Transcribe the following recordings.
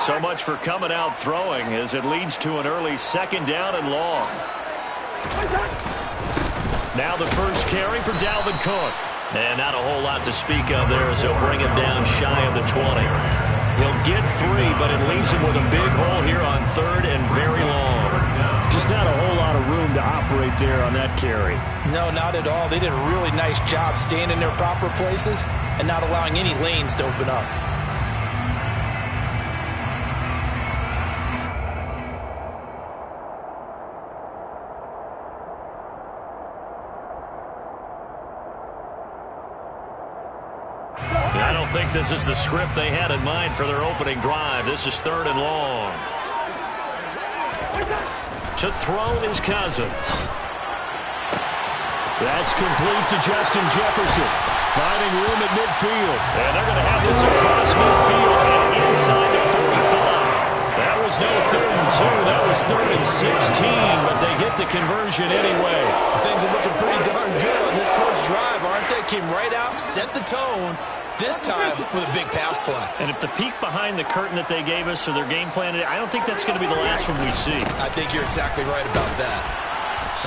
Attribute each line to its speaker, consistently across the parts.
Speaker 1: So much for coming out throwing as it leads to an early second down and long. Now the first carry for Dalvin Cook. And not a whole lot to speak of there as he'll bring him down shy of the 20. He'll get 3, but it leaves him with a big hole here on third and very long.
Speaker 2: Just not a whole lot of room to operate there on that carry.
Speaker 3: No, not at all. They did a really nice job staying in their proper places and not allowing any lanes to open up.
Speaker 1: I don't think this is the script they had in mind for their opening drive. This is third and long. To throw is Cousins. That's complete to Justin Jefferson. Finding room at midfield. And they're going to have this across midfield and inside the 45. That was no 3rd and 2. That was 3rd and 16, but they get the conversion anyway.
Speaker 3: Things are looking pretty darn good on this first drive, aren't they? Came right out, set the tone. This time with a big pass play.
Speaker 1: And if the peek behind the curtain that they gave us or their game plan, I don't think that's going to be the last one we see.
Speaker 3: I think you're exactly right about that.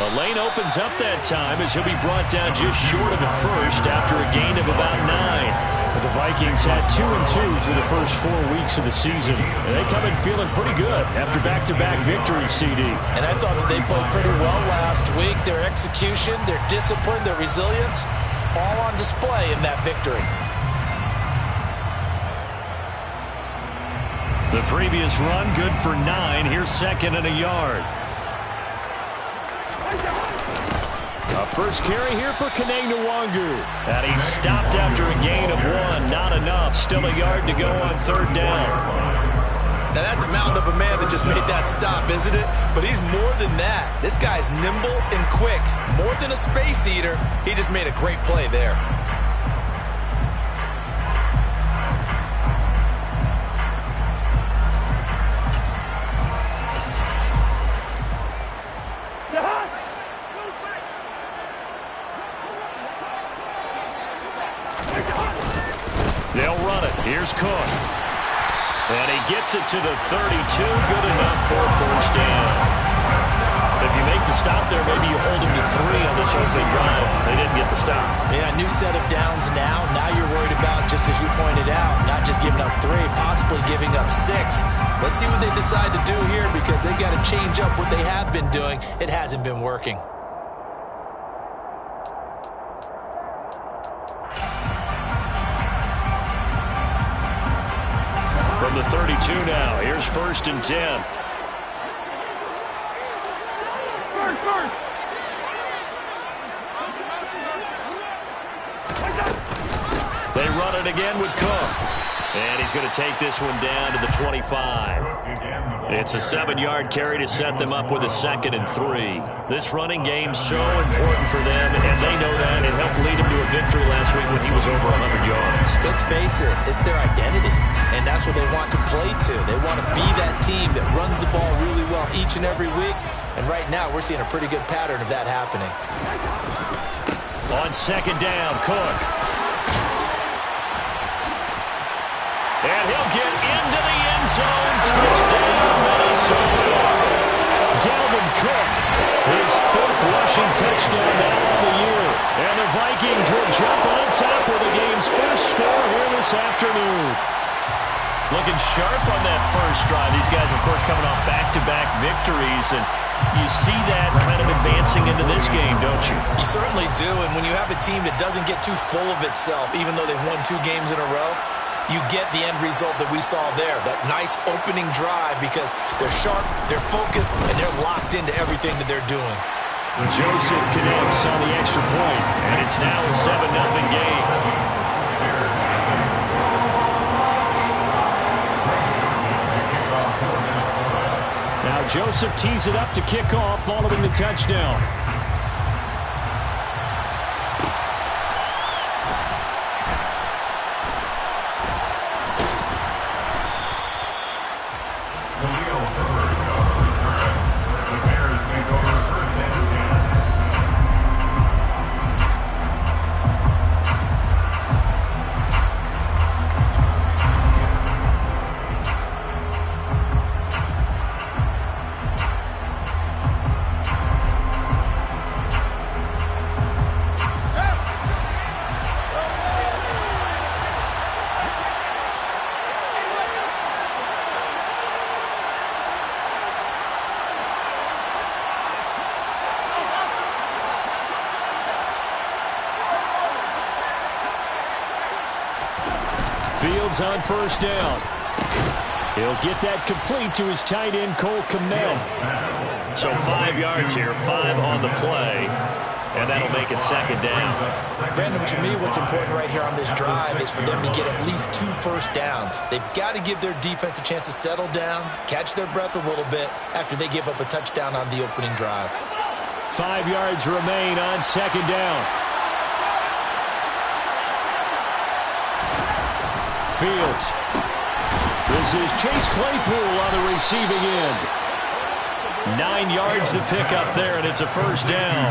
Speaker 1: The lane opens up that time as he'll be brought down just short of the first after a gain of about 9.
Speaker 2: But the Vikings had 2 and 2 through the first 4 weeks of the season. And they come in feeling pretty good after back-to-back victories, CD.
Speaker 3: And I thought that they played pretty well last week. Their execution, their discipline, their resilience, all on display in that victory.
Speaker 1: The previous run, good for 9. Here's 2nd and a yard. A first carry here for Kene Nwangu. And he's stopped after a gain of 1. Not enough. Still a yard to go on 3rd down.
Speaker 3: Now that's a mountain of a man that just made that stop, isn't it? But he's more than that. This guy's nimble and quick. More than a space eater. He just made a great play there.
Speaker 1: They'll run it. Here's Cook. And he gets it to the 32. Good enough for a first down. If you make the stop there, maybe you hold them to 3 on this opening drive. They didn't get the stop.
Speaker 3: Yeah, new set of downs now. Now you're worried about, just as you pointed out, not just giving up 3, possibly giving up 6. Let's see what they decide to do here because they've got to change up what they have been doing. It hasn't been working.
Speaker 1: From the 32 now, here's 1st and 10. They run it again with Cook. And he's going to take this one down to the 25. It's a 7-yard carry to set them up with a 2nd and 3. This running game's so important for them, and they know that. It helped lead him to a victory last week when he was over 100 yards.
Speaker 3: Let's face it, it's their identity, and that's what they want to play to. They want to be that team that runs the ball really well each and every week, and right now we're seeing a pretty good pattern of that happening.
Speaker 1: On 2nd down, Cook. And he'll get into the end zone. Touchdown, Minnesota. Dalvin Cook, his 4th rushing touchdown now on the year. And the Vikings will jump on top with the game's first score here this afternoon. Looking sharp on that first drive. These guys, of course, coming off back-to-back victories. And you see that kind of advancing into this game, don't you?
Speaker 3: You certainly do. And when you have a team that doesn't get too full of itself, even though they've won 2 games in a row, you get the end result that we saw there, that nice opening drive because they're sharp, they're focused, and they're locked into everything that they're doing.
Speaker 1: Joseph connects on the extra point, and it's now a 7-0 game. Now Joseph tees it up to kick off following the touchdown.
Speaker 2: Fields on first down. He'll get that complete to his tight end, Cole Kmet.
Speaker 1: So 5 yards here, 5 on the play, and that'll make it second down.
Speaker 3: Brandon, to me, what's important right here on this drive is for them to get at least 2 first downs. They've got to give their defense a chance to settle down, catch their breath a little bit after they give up a touchdown on the opening drive.
Speaker 2: 5 yards remain on second down. Fields. This is Chase Claypool on the receiving end.
Speaker 1: 9 yards to pick up there, and it's a first down.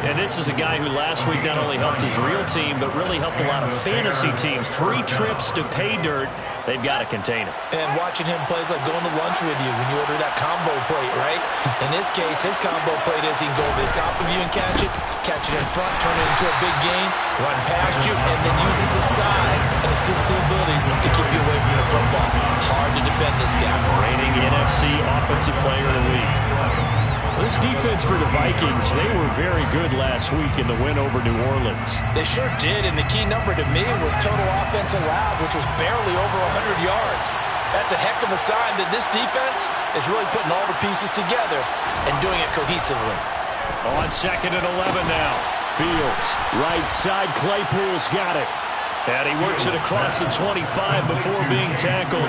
Speaker 1: And this is a guy who last week not only helped his real team, but really helped a lot of fantasy teams. 3 trips to pay dirt. They've got to contain him.
Speaker 3: And watching him play is like going to lunch with you when you order that combo plate, right? In this case, his combo plate is he can go over the top of you and catch it in front, turn it into a big gain, run past you, and then uses his size and his physical abilities to keep you away from the football. Hard to defend this guy.
Speaker 1: Reigning NFC Offensive Player of the Week.
Speaker 2: This defense for the Vikings, they were very good last week in the win over New Orleans.
Speaker 3: They sure did, and the key number to me was total offense allowed, which was barely over 100 yards. That's a heck of a sign that this defense is really putting all the pieces together and doing it cohesively.
Speaker 2: On second and 11 now. Fields, right side, Claypool's got it.
Speaker 1: And he works it across the 25 before being tackled.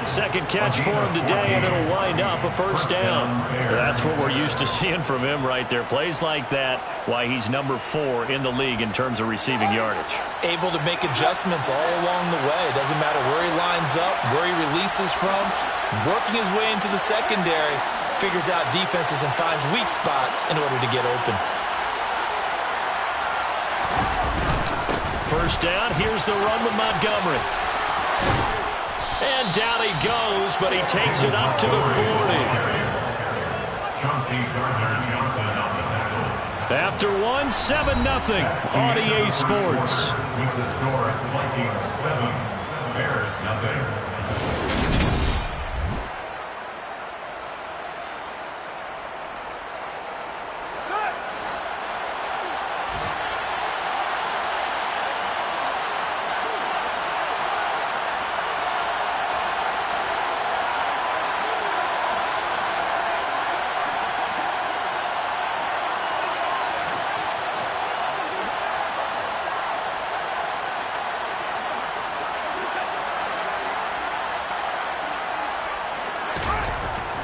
Speaker 1: Second catch for him today, and it'll wind up a first down. That's what we're used to seeing from him right there. Plays like that, why he's number 4 in the league in terms of receiving yardage.
Speaker 3: Able to make adjustments all along the way. Doesn't matter where he lines up, where he releases from. Working his way into the secondary, figures out defenses and finds weak spots in order to get open.
Speaker 1: First down, here's the run with Montgomery. And down he goes, but he takes it up to the 40. After 1, 7-0 on EA Sports.
Speaker 4: With the score, Vikings 7, Bears 0.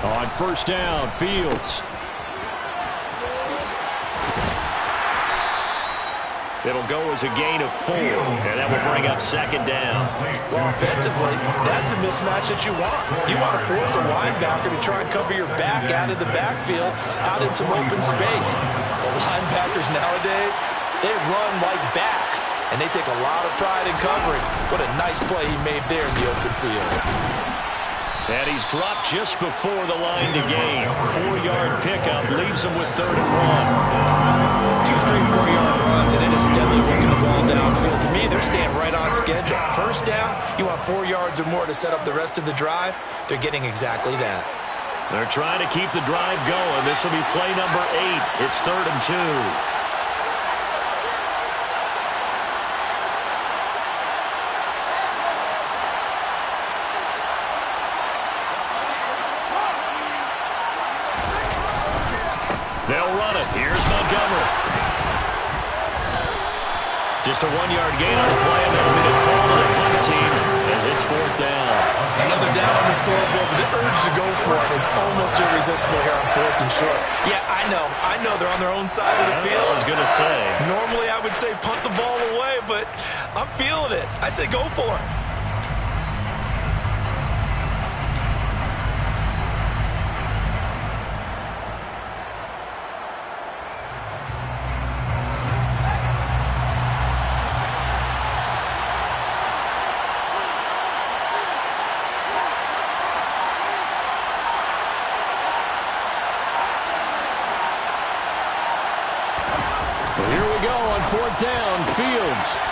Speaker 2: On first down, Fields.
Speaker 1: It'll go as a gain of 4, and that will bring up second down.
Speaker 3: Well, offensively, that's the mismatch that you want. You want to force a linebacker to try and cover your back out of the backfield, out in some open space. The linebackers nowadays, they run like backs, and they take a lot of pride in covering. What a nice play he made there in the open field.
Speaker 1: And he's dropped just before the line to gain. 4-yard pickup leaves him with 3rd and 1.
Speaker 3: 2 straight 4-yard runs, and it is steadily working the ball downfield. To me, they're staying right on schedule. First down, you want 4 yards or more to set up the rest of the drive. They're getting exactly that.
Speaker 1: They're trying to keep the drive going. This will be play number 8. It's 3rd and 2. They'll run it. Here's Montgomery. Just a 1-yard gain on the play, and that'll be the call of the punt team as it's 4th down.
Speaker 3: Another down on the scoreboard, but the urge to go for it is almost irresistible here on 4th and short. Yeah, I know they're on their own side of the field.
Speaker 1: I was going to say.
Speaker 3: Normally I would say punt the ball away, but I'm feeling it. I say go for it.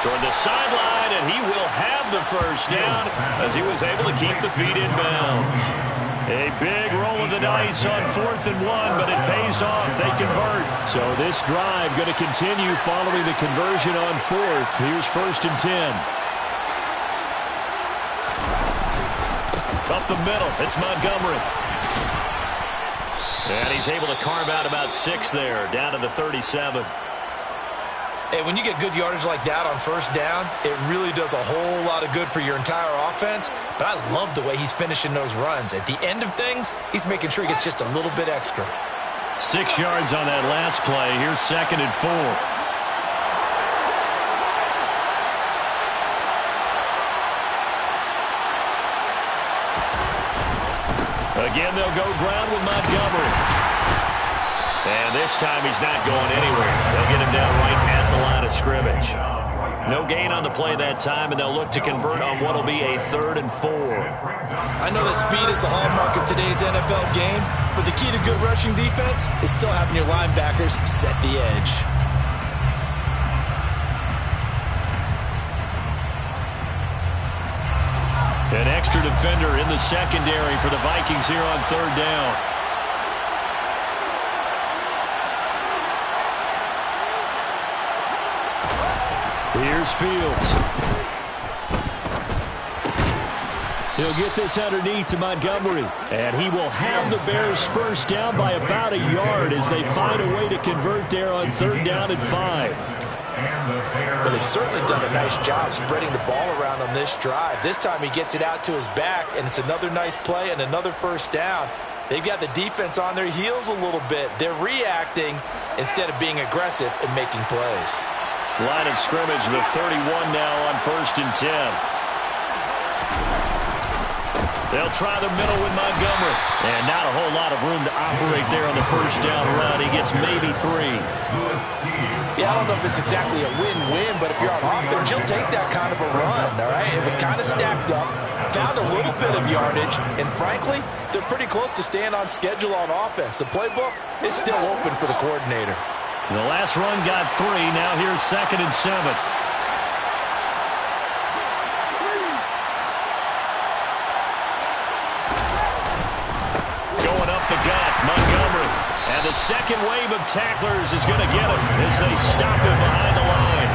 Speaker 1: Toward the sideline, and he will have the first down as he was able to keep the feet in bounds. A big roll of the dice on 4th and 1, but it pays off. They convert.
Speaker 2: So this drive going to continue following the conversion on 4th. Here's 1st and 10. Up the middle, it's Montgomery. And he's able to carve out about 6 there, down to the 37.
Speaker 3: Hey, when you get good yardage like that on first down, it really does a whole lot of good for your entire offense. But I love the way he's finishing those runs. At the end of things, he's making sure he gets just a little bit extra.
Speaker 2: 6 yards on that last play. Here's 2nd and 4. Again, they'll go ground with Montgomery. And this time he's not going anywhere. They'll get him down right at the line of scrimmage. No gain on the play that time, and they'll look to convert on what will be a 3rd and 4.
Speaker 3: I know that speed is the hallmark of today's NFL game, but the key to good rushing defense is still having your linebackers set the edge.
Speaker 2: An extra defender in the secondary for the Vikings here on 3rd down. Here's Fields. He'll get this underneath to Montgomery. And he will have the Bears first down by about a yard as they find a way to convert there on 3rd down and 5.
Speaker 3: Well, they've certainly done a nice job spreading the ball around on this drive. This time he gets it out to his back, and it's another nice play and another first down. They've got the defense on their heels a little bit. They're reacting instead of being aggressive and making plays.
Speaker 2: Line of scrimmage, the 31 now on 1st and 10. They'll try the middle with Montgomery. And not a whole lot of room to operate there on the first down run. He gets maybe 3.
Speaker 3: Yeah, I don't know if it's exactly a win-win, but if you're on offense, you'll take that kind of a run, all right? It was kind of stacked up, found a little bit of yardage, and frankly, they're pretty close to staying on schedule on offense. The playbook is still open for the coordinator.
Speaker 2: The last run got 3. Now here's 2nd and 7. Going up the gut, Montgomery. And the second wave of tacklers is going to get him as they stop him behind the line.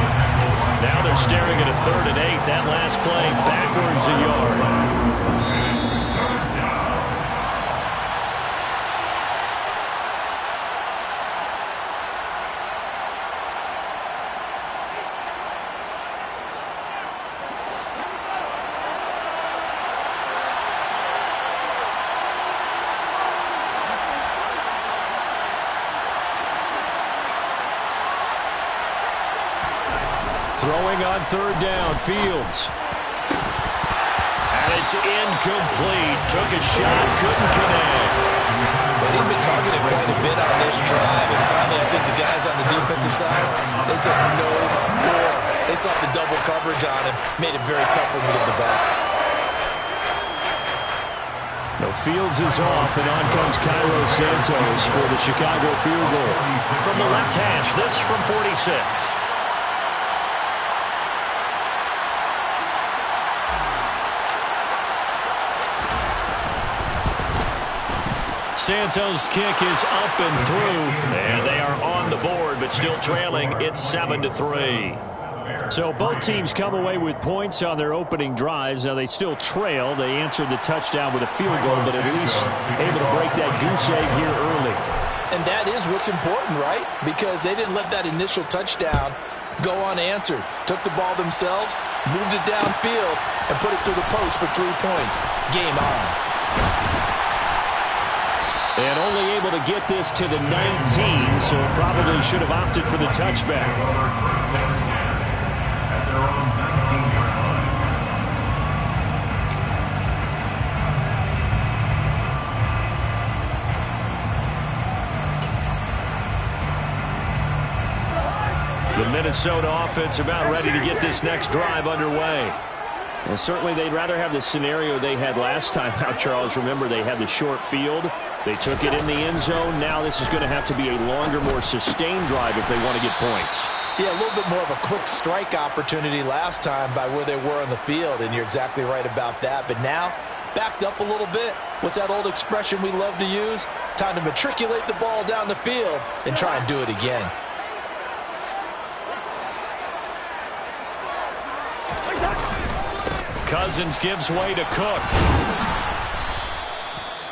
Speaker 2: Now they're staring at a 3rd and 8. That last play backwards a yard. Throwing on 3rd down, Fields. And it's incomplete. Took a shot, couldn't connect.
Speaker 3: Well, he'd been targeted quite a bit on this drive, and finally I think the guys on the defensive side, they said no more. They slapped the double coverage on him, made it very tough for him to get the ball.
Speaker 2: No, Fields is off, and on comes Cairo Santos for the Chicago field goal. From the left hash, this from 46. Santos' kick is up and through, and they are on the board, but still trailing. It's 7-3. So both teams come away with points on their opening drives. Now they still trail. They answered the touchdown with a field goal, but at least able to break that goose egg here early.
Speaker 3: And that is what's important, right? Because they didn't let that initial touchdown go unanswered. Took the ball themselves, moved it downfield, and put it through the post for 3 points. Game on.
Speaker 2: And only able to get this to the 19, so probably should have opted for the touchback. The Minnesota offense about ready to get this next drive underway. Well, certainly they'd rather have the scenario they had last time out, Charles. Remember, they had the short field. They took it in the end zone. Now this is going to have to be a longer, more sustained drive if they want to get points.
Speaker 3: Yeah, a little bit more of a quick strike opportunity last time by where they were on the field, and you're exactly right about that. But now, backed up a little bit. What's that old expression we love to use? Time to matriculate the ball down the field and try and do it again.
Speaker 2: Cousins gives way to Cook.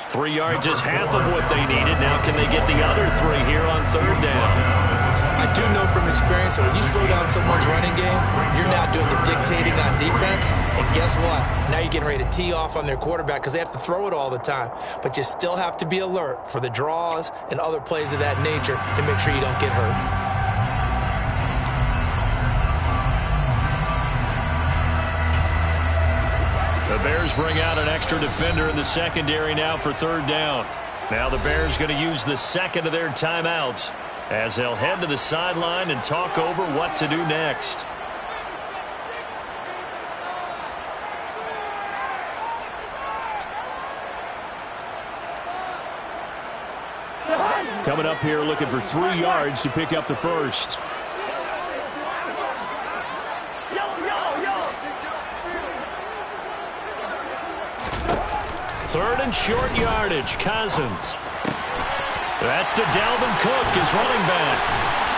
Speaker 2: 3 yards is half of what they needed. Now can they get the other 3 here on third down?
Speaker 3: I do know from experience that when you slow down someone's running game, you're now doing the dictating on defense. And guess what? Now you're getting ready to tee off on their quarterback because they have to throw it all the time. But you still have to be alert for the draws and other plays of that nature to make sure you don't get hurt.
Speaker 2: The Bears bring out an extra defender in the secondary now for third down. Now the Bears going to use the second of their timeouts as they'll head to the sideline and talk over what to do next. Coming up here looking for 3 yards to pick up the first. Third and short yardage, Cousins. That's to Dalvin Cook, his running back.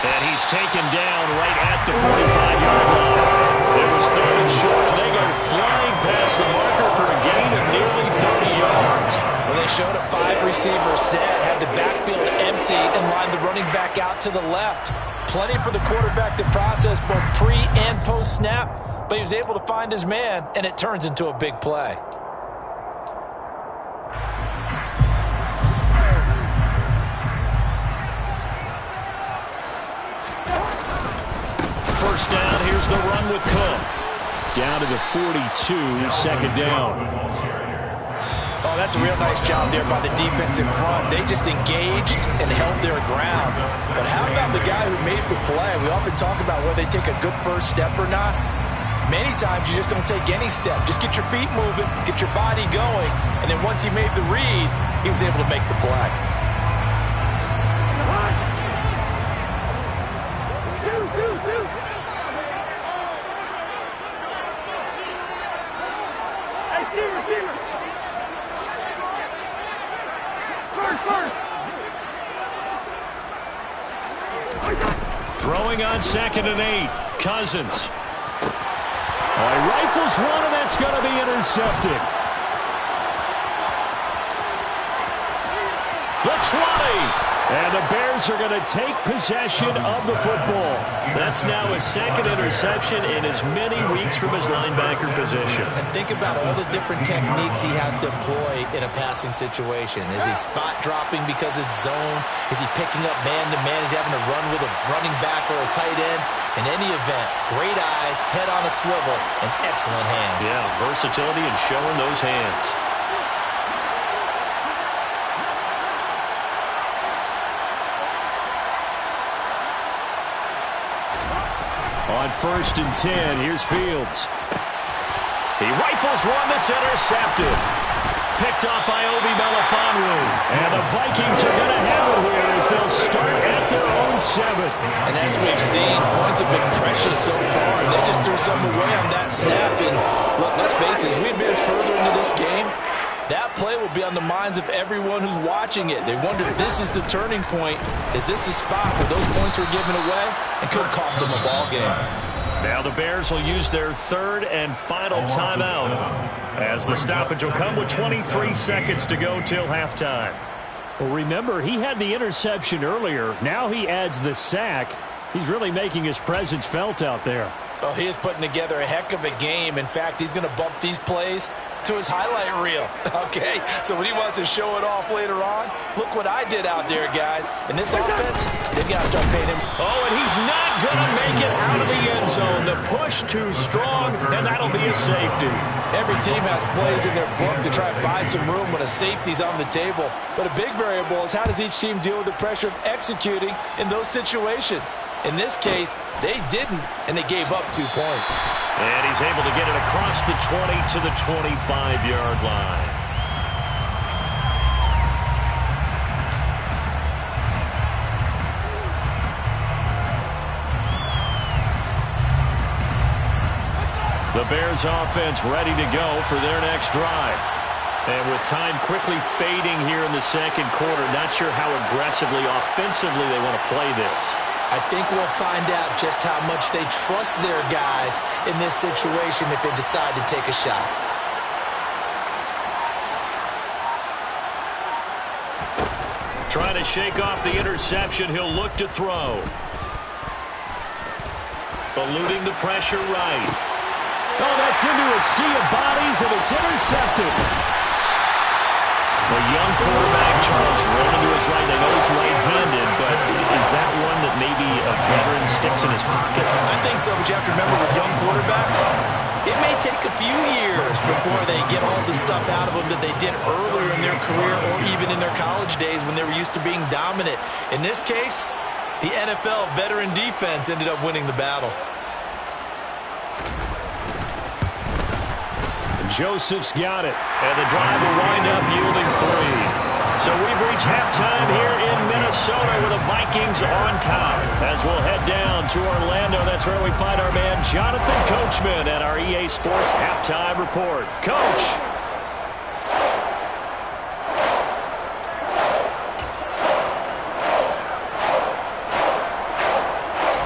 Speaker 2: And he's taken down right at the 45-yard line. It was third and short, and they go flying past the marker for a gain of nearly 30 yards.
Speaker 3: Well, they showed a 5-receiver set, had the backfield empty, and lined the running back out to the left. Plenty for the quarterback to process both pre- and post-snap, but he was able to find his man, and it turns into a big play.
Speaker 2: First down, here's the run with Cook. Down to the 42, second down.
Speaker 3: Oh, that's a real nice job there by the defense in front. They just engaged and held their ground. But how about the guy who made the play? We often talk about whether they take a good first step or not. Many times you just don't take any step. Just get your feet moving, get your body going, and then once he made the read, he was able to make the play.
Speaker 2: Throwing on 2nd and 8, Cousins. He rifles one, and that's going to be intercepted. The 20. And the Bears are going to take possession of the football. That's now his 2nd interception in as many weeks from his linebacker position.
Speaker 3: And think about all the different techniques he has to employ in a passing situation. Is he spot dropping because it's zone? Is he picking up man-to-man? Is he having to run with a running back or a tight end? In any event, great eyes, head on a swivel, and excellent hands.
Speaker 2: Yeah, versatility and showing those hands. On 1st and 10, here's Fields. He rifles one that's intercepted. Picked off by Obi Melifonwu. And the Vikings are going to have it here as they'll start at their own 7.
Speaker 3: And as we've seen, points have been precious so far. And they just threw something away on that snap. And look, let's face it, as we advance further into this game, that play will be on the minds of everyone who's watching it. They wonder if this is the turning point. Is this the spot where those points were given away and could cost them a ball game?
Speaker 2: Now the Bears will use their 3rd and final timeout as the stoppage will come with 23 seconds to go till halftime. Well, remember, he had the interception earlier. Now he adds the sack. He's really making his presence felt out there.
Speaker 3: Oh, he is putting together a heck of a game. In fact, he's going to bump these plays to his highlight reel. Okay, so when he wants to show it off later on, look what I did out there, guys. In this offense, they've got to start paying him.
Speaker 2: Oh, and he's not going to make it out of the end zone. The push too strong, and that'll be a safety.
Speaker 3: Every team has plays in their book to try and buy some room when a safety's on the table. But a big variable is how does each team deal with the pressure of executing in those situations. In this case, they didn't, and they gave up 2 points.
Speaker 2: And he's able to get it across the 20 to the 25-yard line. The Bears offense ready to go for their next drive. And with time quickly fading here in the second quarter, not sure how aggressively, offensively they want to play this.
Speaker 3: I think we'll find out just how much they trust their guys in this situation if they decide to take a shot.
Speaker 2: Trying to shake off the interception. He'll look to throw. Eluding the pressure right.
Speaker 1: Oh, that's into a sea of bodies, and it's intercepted.
Speaker 2: The young quarterback, Charles, rolling to his right. They know he's right-handed, but is that one that maybe a veteran sticks in his pocket?
Speaker 3: I think so, but you have to remember with young quarterbacks, it may take a few years before they get all the stuff out of them that they did earlier in their career or even in their college days when they were used to being dominant. In this case, the NFL veteran defense ended up winning the battle.
Speaker 2: Joseph's got it, and the drive will wind up yielding 3. So we've reached halftime here in Minnesota with the Vikings on top. As we'll head down to Orlando, that's where we find our man Jonathan Coachman at our EA Sports Halftime Report. Coach.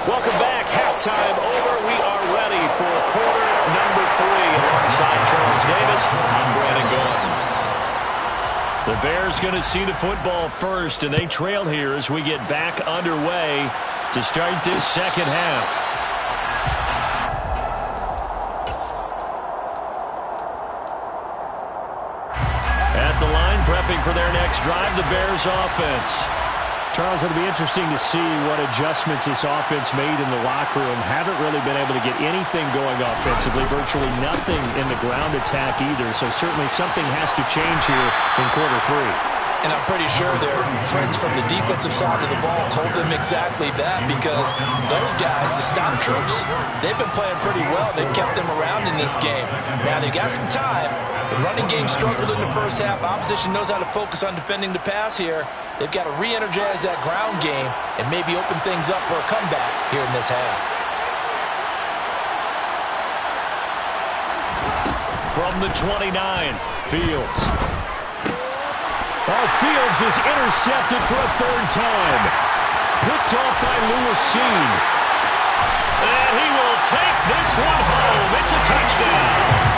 Speaker 2: Welcome back. Halftime over. We are ready for quarter number 3. Alongside Charles Davis, I'm Brandon Gaudin. The Bears going to see the football first, and they trail here as we get back underway to start this second half. At the line, prepping for their next drive, the Bears offense.
Speaker 1: Charles, it'll be interesting to see what adjustments this offense made in the locker room. Haven't really been able to get anything going offensively, virtually nothing in the ground attack either. So certainly something has to change here in quarter 3.
Speaker 3: And I'm pretty sure their friends from the defensive side of the ball told them exactly that, because those guys, the Stomp Troops, they've been playing pretty well. They've kept them around in this game. Now they've got some time. The running game struggled in the first half. Opposition knows how to focus on defending the pass here. They've got to re-energize that ground game and maybe open things up for a comeback here in this half.
Speaker 2: From the 29, Fields.
Speaker 1: Oh, Fields is intercepted for a 3rd time. Picked off by Lewis Cine.
Speaker 2: And he will take this one home. It's a touchdown.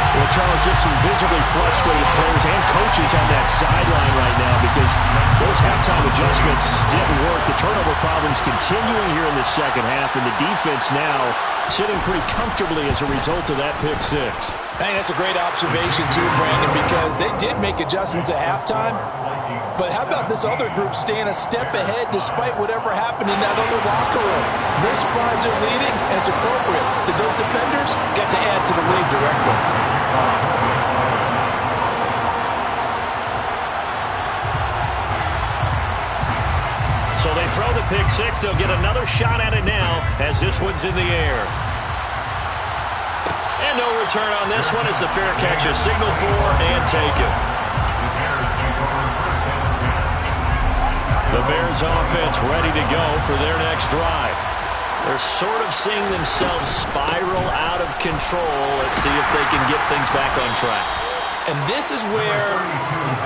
Speaker 1: Well, Charles, just some visibly frustrated players and coaches on that sideline right now because those halftime adjustments didn't work. The turnover problems continuing here in the second half, and the defense now sitting pretty comfortably as a result of that pick 6.
Speaker 3: I think that's a great observation too, Brandon, because they did make adjustments at halftime. But how about this other group staying a step ahead despite whatever happened in that other locker room? No surprise they're leading, and it's appropriate that those defenders get to add to the lead directly.
Speaker 2: So they throw the pick 6. They'll get another shot at it now as this one's in the air. And no return on this one as the fair catch is signaled for and taken. The Bears offense ready to go for their next drive. They're sort of seeing themselves spiral out of control. Let's see if they can get things back on track.
Speaker 3: And this is where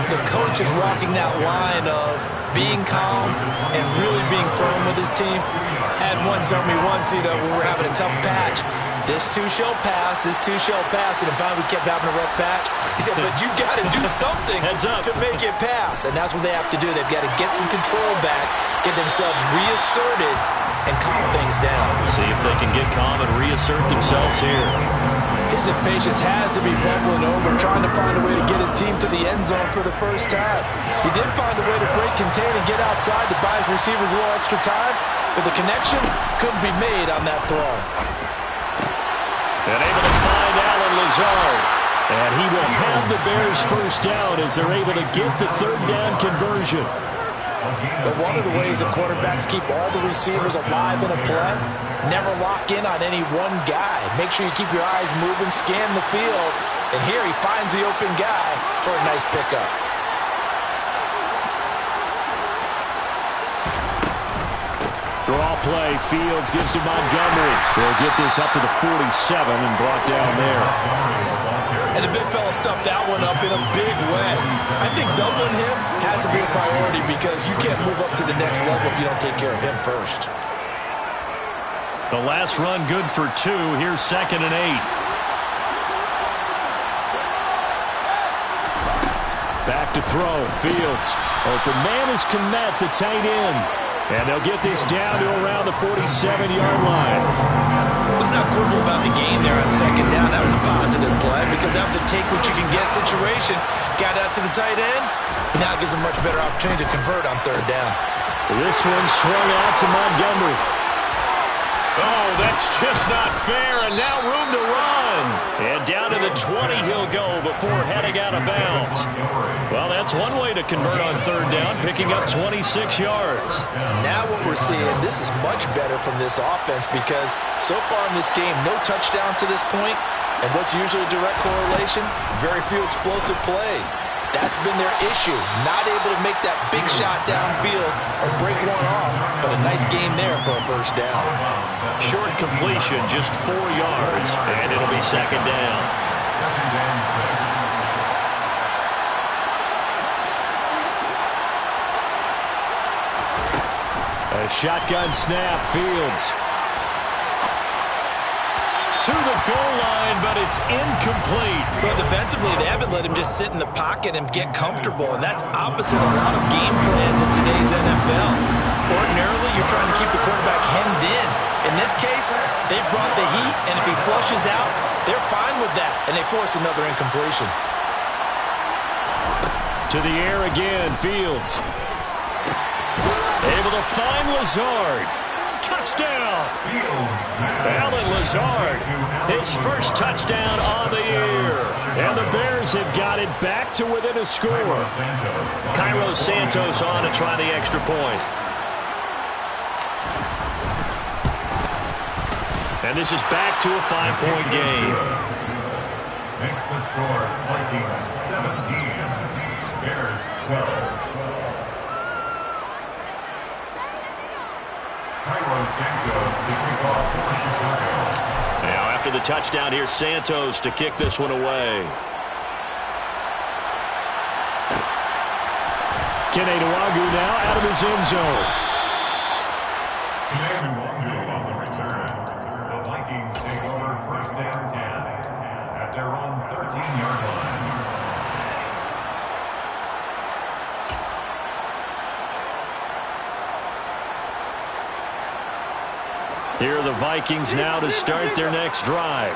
Speaker 3: the coach is walking that line of being calm and really being firm with his team. Had one tell me once, we were having a tough patch. This too shall pass, this too shall pass. And finally we kept having a rough patch. He said, but you got to do something to make it pass. And that's what they have to do. They've got to get some control back, get themselves reasserted, and calm things down.
Speaker 2: See if they can get calm and reassert themselves here.
Speaker 3: His impatience has to be bubbling over, trying to find a way to get his team to the end zone for the first time. He did find a way to break contain and get outside to buy his receivers a little extra time, but the connection couldn't be made on that throw.
Speaker 2: And able to find Allen Lazard. And he will have the Bears first down as they're able to get the 3rd down conversion.
Speaker 3: But one of the ways that quarterbacks keep all the receivers alive in a play, never lock in on any one guy. Make sure you keep your eyes moving, scan the field. And here he finds the open guy for a nice pickup.
Speaker 1: Draw play. Fields gives to Montgomery. They'll get this up to the 47 and brought down there.
Speaker 3: And the big fella stuffed that one up in a big way. I think doubling him has to be a priority because you can't move up to the next level if you don't take care of him first.
Speaker 2: The last run good for 2. Here's 2nd and 8. Back to throw. Fields. Open man is Kmet, the tight end. And they'll get this down to around the 47-yard line.
Speaker 3: Let's not quibble about the game there on second down. That was a positive play because that was a take-what-you-can-get situation. Got out to the tight end. Now gives him much better opportunity to convert on third down.
Speaker 2: This one swung out to Montgomery.
Speaker 1: Oh, that's just not fair, and now room to run. And down to the 20 he'll go before heading out of bounds. Well, that's one way to convert on third down, picking up 26 yards.
Speaker 3: Now what we're seeing, this is much better from this offense because so far in this game, no touchdown to this point. And what's usually a direct correlation? Very few explosive plays. That's been their issue. Not able to make that big shot downfield or break one off. But a nice game there for a first down.
Speaker 2: Short completion, just 4 yards, and it'll be second down.
Speaker 4: Second and 6.
Speaker 2: A shotgun snap, Fields. To the goal line, but it's incomplete.
Speaker 3: Well, defensively, they haven't let him just sit in the pocket and get comfortable, and that's opposite a lot of game plans in today's NFL. Ordinarily, you're trying to keep the quarterback hemmed in. In this case, they've brought the heat, and if he flushes out, they're fine with that, and they force another incompletion.
Speaker 2: To the air again, Fields. Able to find Lazard. Touchdown! Allen Lazard, his first touchdown on the year. And the Bears have got it back to within a score. Cairo Santos on to try the extra point. And this is back to a 5-point game.
Speaker 4: Makes the score Vikings 17, Bears 12. Cairo Santos to kick off for Chicago.
Speaker 2: Now after the touchdown, here's Santos to kick this one away. Kene Nwangwu now out of his end zone.
Speaker 4: Kene Nwangwu on the return. The Vikings take over first down 10 at their own 13-yard line.
Speaker 2: Here are the Vikings now to start their next drive.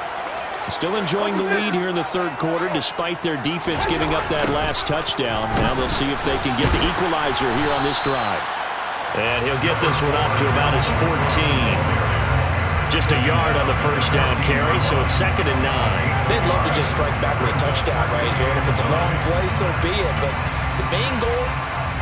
Speaker 2: Still enjoying the lead here in the third quarter despite their defense giving up that last touchdown. Now they'll see if they can get the equalizer here on this drive. And he'll get this one up to about his 14. Just a yard on the first down carry, so it's 2nd and 9.
Speaker 3: They'd love to just strike back with a touchdown right here. And if it's a long play, so be it. But the main goal,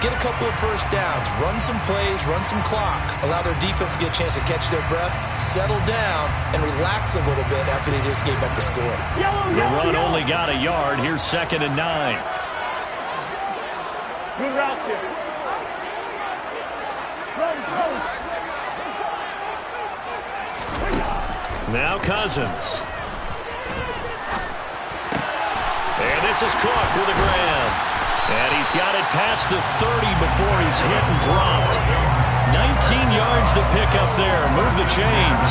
Speaker 3: get a couple of first downs, run some plays, run some clock, allow their defense to get a chance to catch their breath, settle down, and relax a little bit after they just gave up a score.
Speaker 2: The run only got a yard. Here's 2nd and 9.
Speaker 5: Good route there.
Speaker 2: Now Cousins. And this is Cook with a grab. And he's got it past the 30 before he's hit and dropped. 19 yards to pick up there. Move the chains.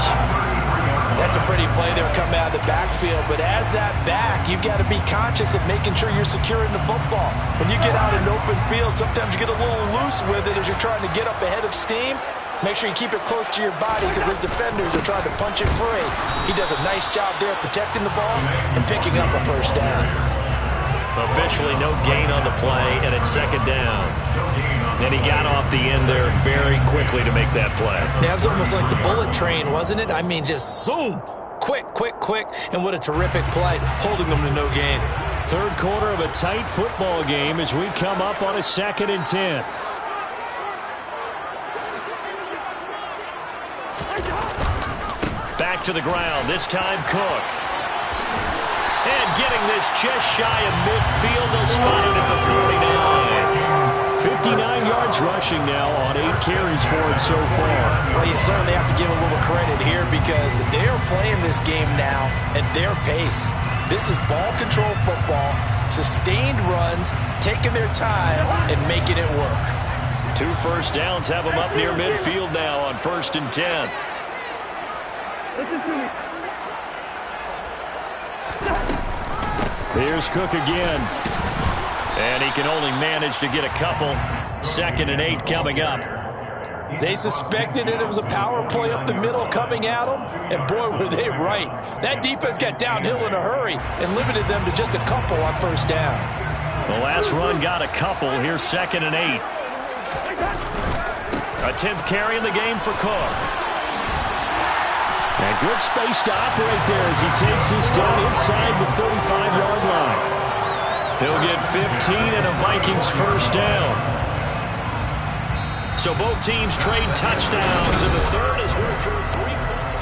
Speaker 3: That's a pretty play there coming out of the backfield. But as that back, you've got to be conscious of making sure you're securing the football. When you get out in an open field, sometimes you get a little loose with it as you're trying to get up ahead of steam. Make sure you keep it close to your body because those defenders are trying to punch it free. He does a nice job there protecting the ball and picking up a first down.
Speaker 2: Officially no gain on the play, and it's 2nd down. And he got off the end there very quickly to make that play.
Speaker 3: That was almost like the bullet train, wasn't it? I mean, just zoom. Quick, quick, quick. And what a terrific play, holding them to no gain.
Speaker 2: Third quarter of a tight football game as we come up on a 2nd and 10. Back to the ground, this time Cook. And getting this just shy of midfield, they'll spot it at the 49. 59 yards rushing now on 8 carries for him so far.
Speaker 3: Well, you certainly have to give a little credit here because they are playing this game now at their pace. This is ball control football, sustained runs, taking their time, and making it work.
Speaker 2: 2 first downs have them up near midfield now on 1st and 10. Here's Cook again. And he can only manage to get a couple. 2nd and 8 coming up.
Speaker 3: They suspected it was a power play up the middle coming at them, and boy, were they right. That defense got downhill in a hurry and limited them to just a couple on 1st down.
Speaker 2: The last run got a couple. Here's 2nd and 8. A 10th carry in the game for Cook. And good space to operate there as he takes this down inside the 35-yard line. He'll get 15 and a Vikings 1st down. So both teams trade touchdowns in the 3rd as we're through 3 quarters.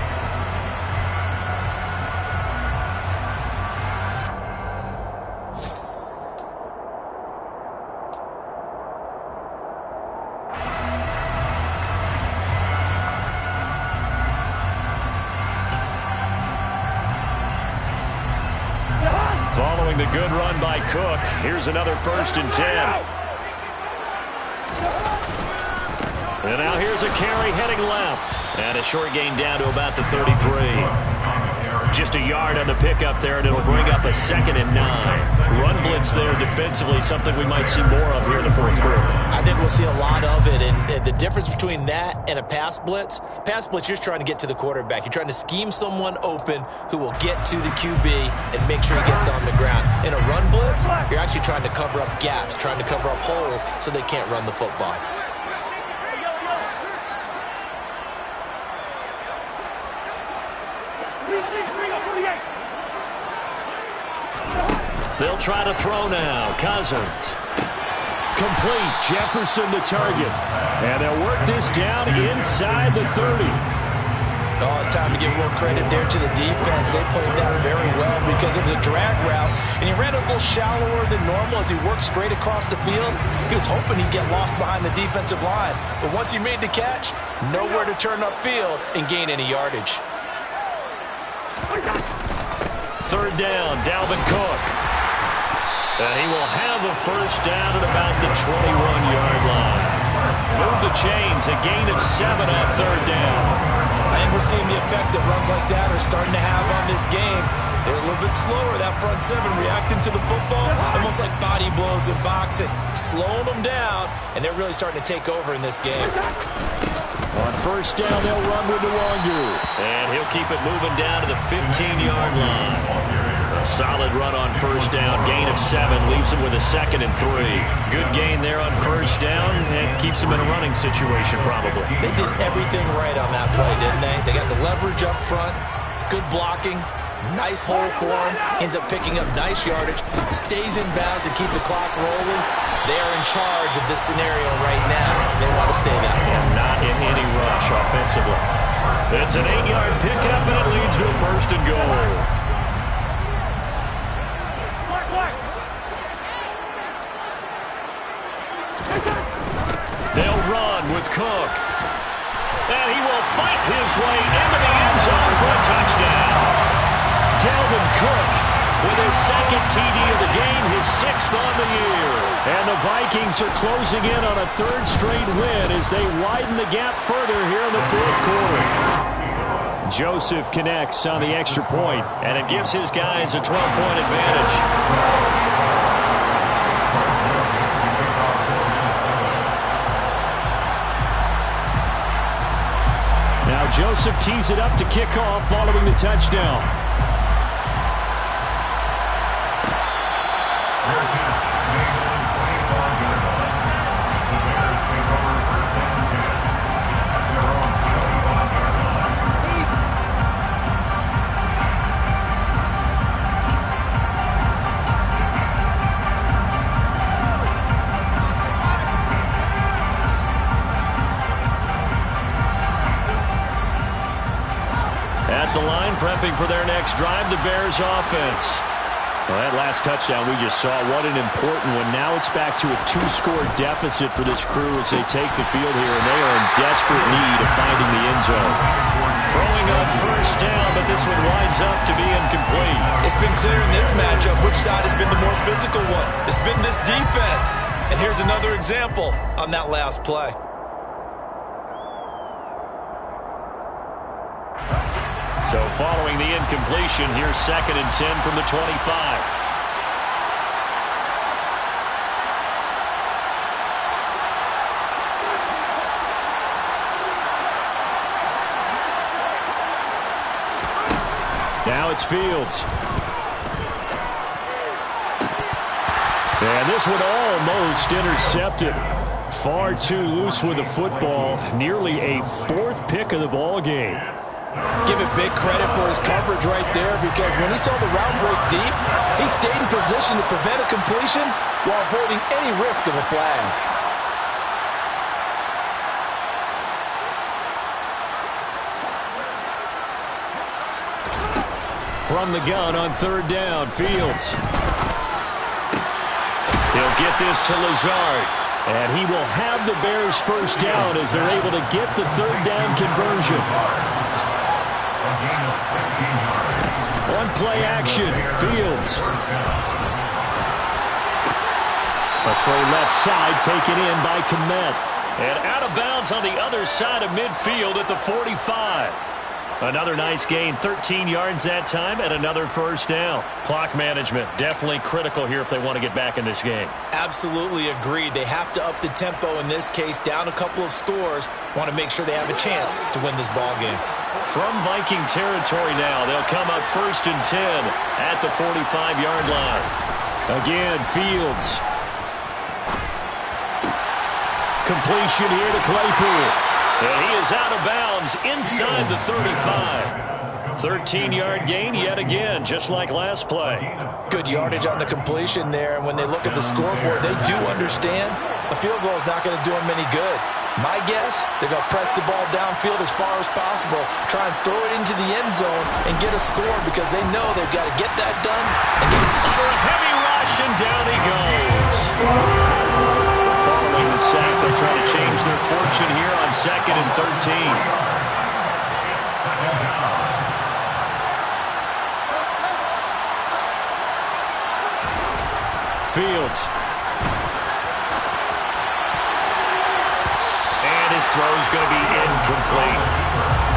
Speaker 2: Following the good run by Cook, here's another 1st and 10. And now here's a carry heading left. And a short gain down to about the 33. Just a yard on the pickup there, and it'll bring up a 2nd and 9. Run blitz there defensively, something we might see more of here in the 4th quarter.
Speaker 3: I think we'll see a lot of it, and the difference between that and a pass blitz, you're just trying to get to the quarterback. You're trying to scheme someone open who will get to the QB and make sure he gets on the ground. In a run blitz, you're actually trying to cover up gaps, trying to cover up holes so they can't run the football.
Speaker 2: They'll try to throw now. Cousins. Complete. Jefferson the target. And they'll work this down inside the 30.
Speaker 3: Oh, it's time to give more credit there to the defense. They played that very well because it was a drag route, and he ran a little shallower than normal as he worked straight across the field. He was hoping he'd get lost behind the defensive line. But once he made the catch, nowhere to turn upfield and gain any yardage.
Speaker 2: 3rd down, Dalvin Cook. And he will have a 1st down at about the 21-yard line. Move the chains, a gain of 7 on 3rd down.
Speaker 3: And we're seeing the effect that runs like that are starting to have on this game. They're a little bit slower, that front 7, reacting to the football, almost like body blows in boxing, slowing them down, and they're really starting to take over in this game.
Speaker 2: On 1st down, they'll run with Nwangu. And he'll keep it moving down to the 15-yard line. A solid run on 1st down. Gain of 7 leaves him with a 2nd and 3. Good gain there on 1st down and keeps him in a running situation probably.
Speaker 3: They did everything right on that play, didn't they? They got the leverage up front, good blocking, nice hole for him, ends up picking up nice yardage, stays in bounds to keep the clock rolling. They are in charge of this scenario right now. They want to stay that way.
Speaker 2: And not in any rush offensively. It's an 8-yard pickup, and it leads to a 1st and goal. They'll run with Cook. And he will fight his way into the end zone for a touchdown. Dalvin Cook with his 2nd TD of the game, his 6th on the year. And the Vikings are closing in on a 3rd straight win as they widen the gap further here in the 4th quarter. Joseph connects on the extra point, and it gives his guys a 12-point advantage. Now Joseph tees it up to kick off following the touchdown. At the line, prepping for their next drive, the Bears offense. Well, that last touchdown we just saw, what an important one. Now it's back to a 2-score deficit for this crew as they take the field here, and they are in desperate need of finding the end zone. Throwing on 1st down, but this one winds up to be incomplete.
Speaker 3: It's been clear in this matchup which side has been the more physical one. It's been this defense. And here's another example on that last play.
Speaker 2: So following the incompletion, here's 2nd and 10 from the 25. Now it's Fields. And this one almost intercepted. Far too loose with the football. Nearly a fourth pick of the ball game.
Speaker 3: Give it big credit for his coverage right there, because when he saw the route break deep, he stayed in position to prevent a completion while avoiding any risk of a flag.
Speaker 2: From the gun on third down, Fields. He'll get this to Lazard. And he will have the Bears first down as they're able to get the third down conversion. On play action, Fields. A throw left side taken in by Kmet. And out of bounds on the other side of midfield at the 45. Another nice gain, 13 yards that time, and another first down. Clock management, definitely critical here if they want to get back in this game.
Speaker 3: Absolutely agreed. They have to up the tempo in this case, down a couple of scores. Want to make sure they have a chance to win this ball game.
Speaker 2: From Viking territory now, they'll come up 1st and 10 at the 45-yard line. Again, Fields. Completion here to Claypool. And he is out of bounds inside the 35. 13-yard gain yet again, just like last play.
Speaker 3: Good yardage on the completion there. And when they look at the scoreboard, they do understand a field goal is not going to do them any good. My guess, they're going to press the ball downfield as far as possible, try and throw it into the end zone and get a score, because they know they've got to get that done. And
Speaker 2: under a heavy rush, and down he goes. Following the sack, they'll try to change their fortune here on 2nd and 13. Fields. And his throw is going to be incomplete.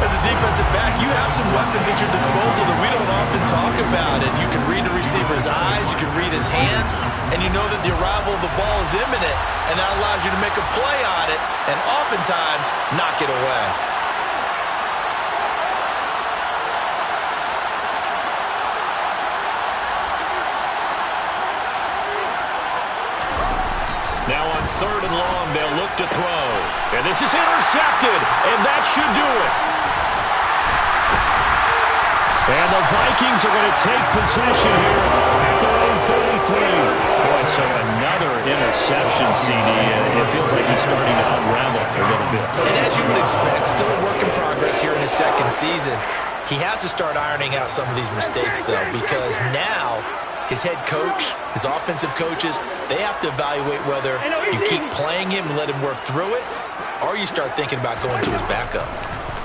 Speaker 3: as a defensive back, you have some weapons at your disposal that we don't often talk about. And you can read the receiver's eyes, you can read his hands, and you know that the arrival of the ball is imminent, and that allows you to make a play on it and oftentimes knock it away.
Speaker 2: Now on 3rd and long, they'll look to throw. And this is intercepted, and that should do it. And the Vikings are going to take possession here at their own 33. Boy, so another interception, CD. It feels like he's starting to unravel a little bit.
Speaker 3: And as you would expect, still a work in progress here in his second season. He has to start ironing out some of these mistakes, though, because now his head coach, his offensive coaches, they have to evaluate whether you keep playing him and let him work through it, or you start thinking about going to his backup.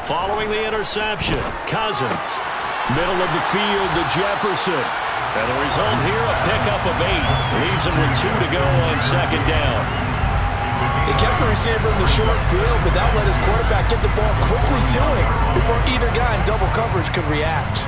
Speaker 2: Following the interception, Cousins. Middle of the field to Jefferson. And the result here, a pickup of 8. Leaves him with 2 to go on 2nd down.
Speaker 3: They kept the receiver in the short field, but that let his quarterback get the ball quickly to him before either guy in double coverage could react.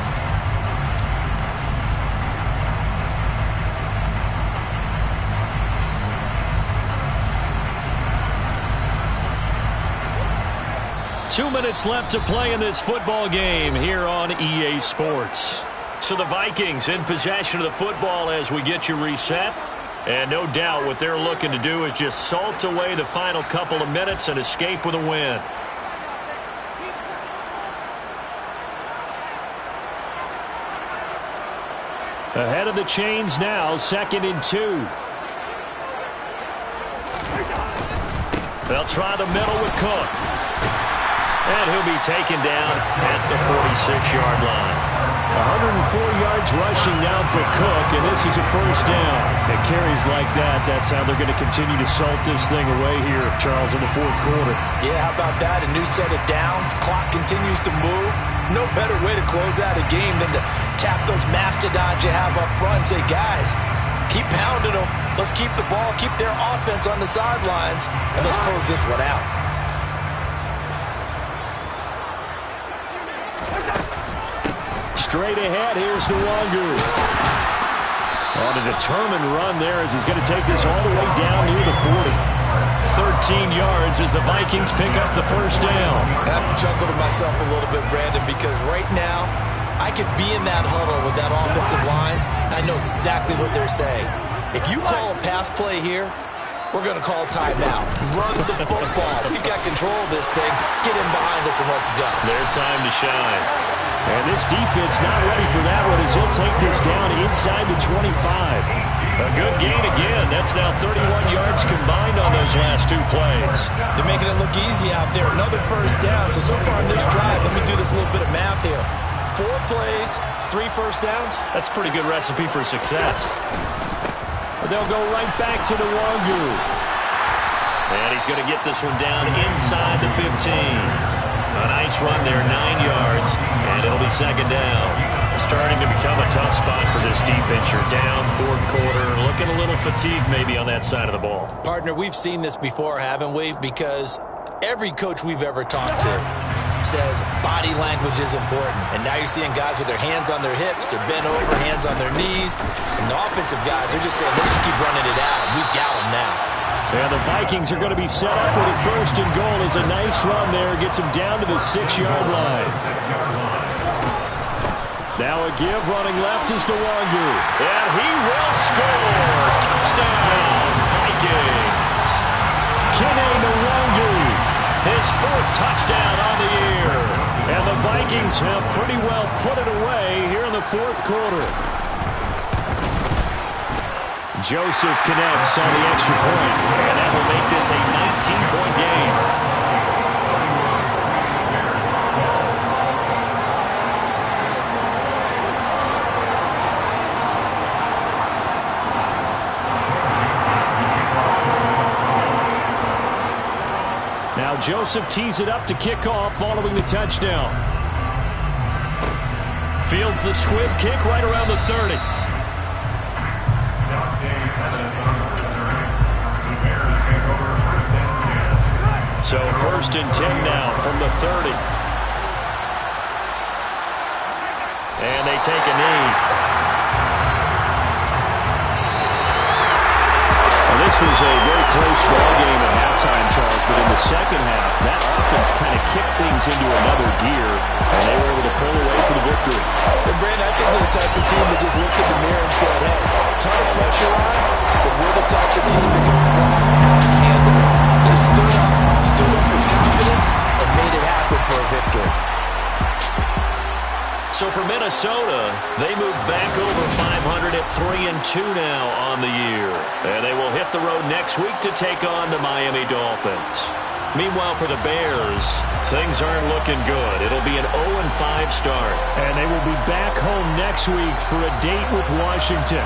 Speaker 2: Two minutes left to play in this football game here on EA Sports. So the Vikings in possession of the football as we get you reset. And no doubt what they're looking to do is just salt away the final couple of minutes and escape with a win. Ahead of the chains now, 2nd and 2. They'll try the middle with Cook. And he'll be taken down at the 46-yard line. 104 yards rushing now for Cook, and this is a first down. It carries like that. That's how they're going to continue to salt this thing away here, Charles, in the 4th quarter.
Speaker 3: Yeah, how about that? A new set of downs. Clock continues to move. No better way to close out a game than to tap those mastodons you have up front and say, guys, keep pounding them. Let's keep the ball, keep their offense on the sidelines, and let's close this one out.
Speaker 2: Straight ahead, here's Nwangu. On a determined run there as he's going to take this all the way down near the 40. 13 yards as the Vikings pick up the first down.
Speaker 3: I have to chuckle to myself a little bit, Brandon, because right now I could be in that huddle with that offensive line, and I know exactly what they're saying. If you call a pass play here, we're going to call timeout. Run the football. We've got control of this thing. Get in behind us and let's go.
Speaker 2: Their time to shine. And this defense not ready for that one as he'll take this down inside the 25. A good gain again. That's now 31 yards combined on those last two plays.
Speaker 3: They're making it look easy out there. Another first down. So far in this drive, let me do this little bit of math here. 4 plays, 3 first downs.
Speaker 2: That's a pretty good recipe for success. They'll go right back to the Nwangwu. And he's going to get this one down inside the 15. A nice run there, 9 yards, and it'll be second down. Starting to become a tough spot for this defense. You're down fourth quarter, looking a little fatigued maybe on that side of the ball.
Speaker 3: Partner, we've seen this before, haven't we? Because every coach we've ever talked to says body language is important. And now you're seeing guys with their hands on their hips, they're bent over, hands on their knees. And the offensive guys are just saying, let's just keep running it out. We've got them now.
Speaker 2: And the Vikings are going to be set up with a first and goal. It's a nice run there. Gets him down to the 6-yard line. Now a give running left is Nwangwu. And he will score. Touchdown, Vikings. Kene Nwangwu, his 4th touchdown on the year. And the Vikings have pretty well put it away here in the fourth quarter. Joseph connects on the extra point, and that will make this a 19-point game. Now Joseph tees it up to kick off following the touchdown. Fields the squib kick right around the 30. So first and 10 now from the 30. And they take a knee. Well, this was a very close ball game at halftime, Charles, but in the second half, that offense kind of kicked things into another gear, and they were able to pull away for the victory.
Speaker 3: And Brandon, I think they're the type of team that just looked in the mirror and said, hey, ton of pressure on, but we're the type of team that can handle it. They stood up with confidence and made it happen for a victory.
Speaker 2: So for Minnesota, they move back over 500 at 3-2 now on the year. And they will hit the road next week to take on the Miami Dolphins. Meanwhile, for the Bears, things aren't looking good. It'll be an 0-5 start. And they will be back home next week for a date with Washington.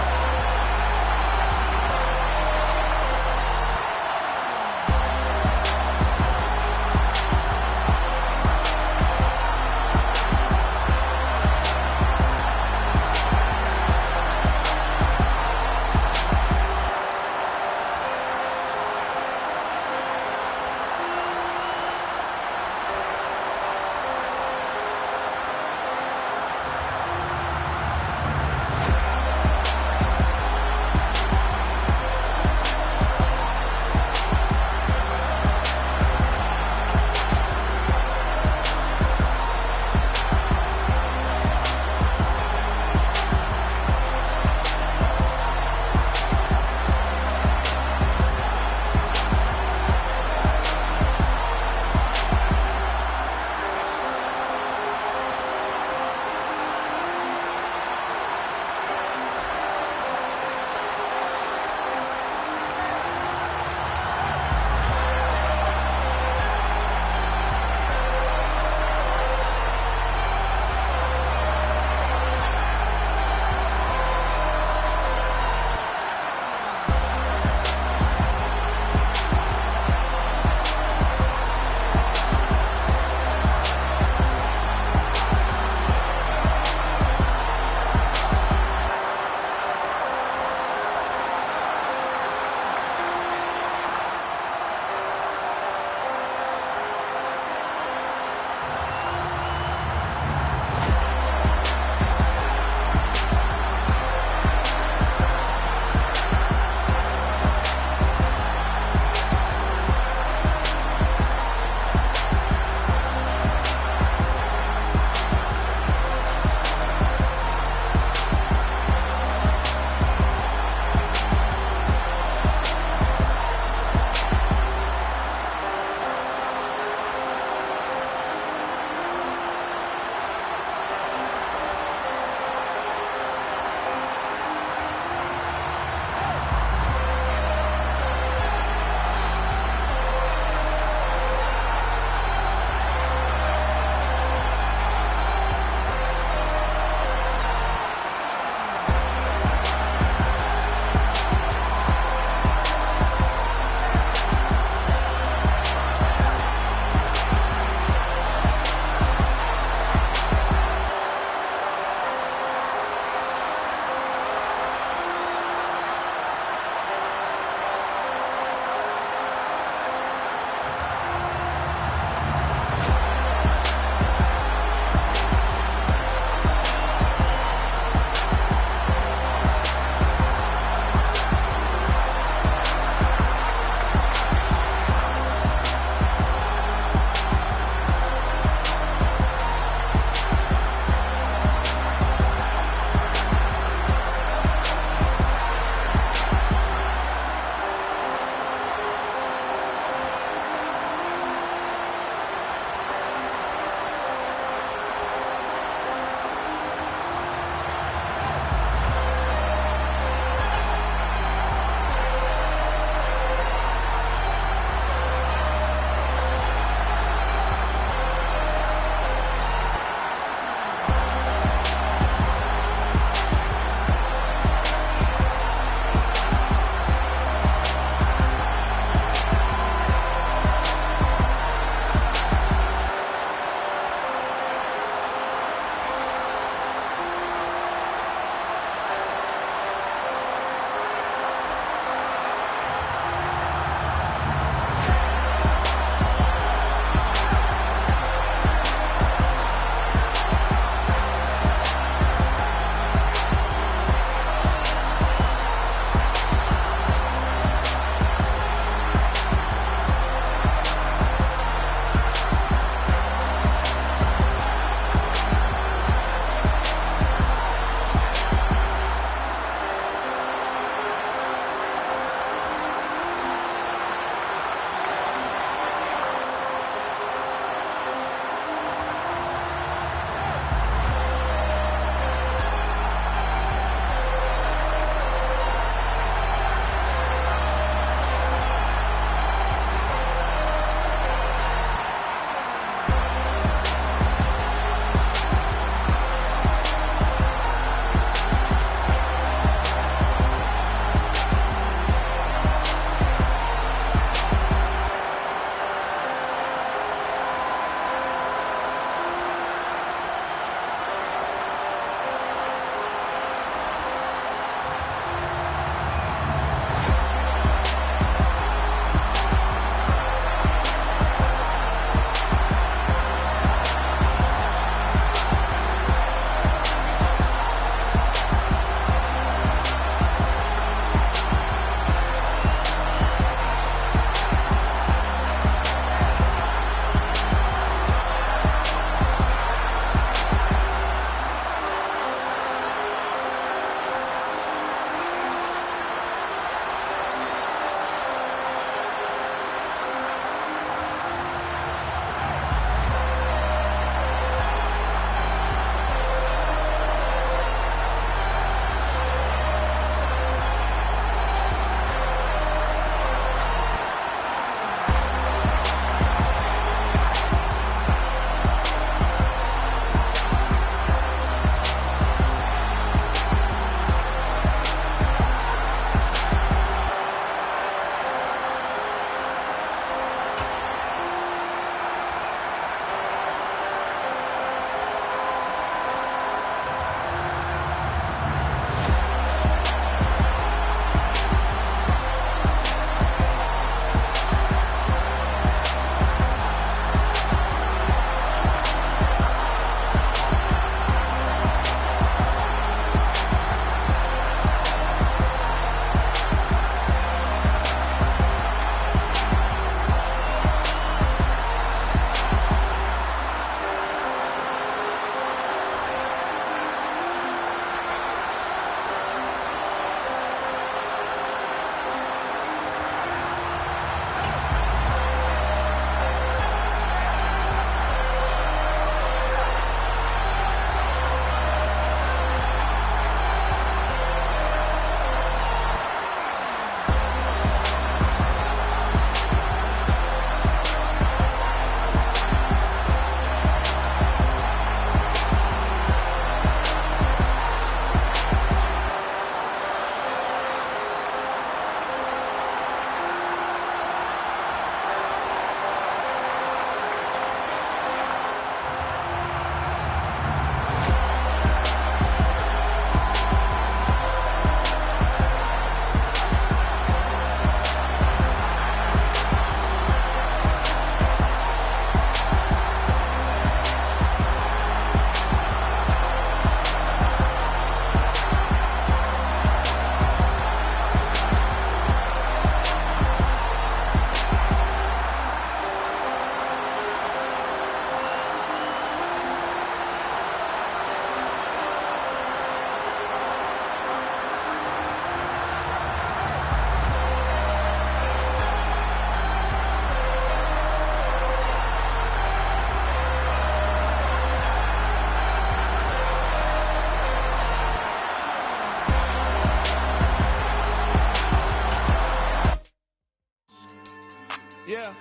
Speaker 5: Yeah.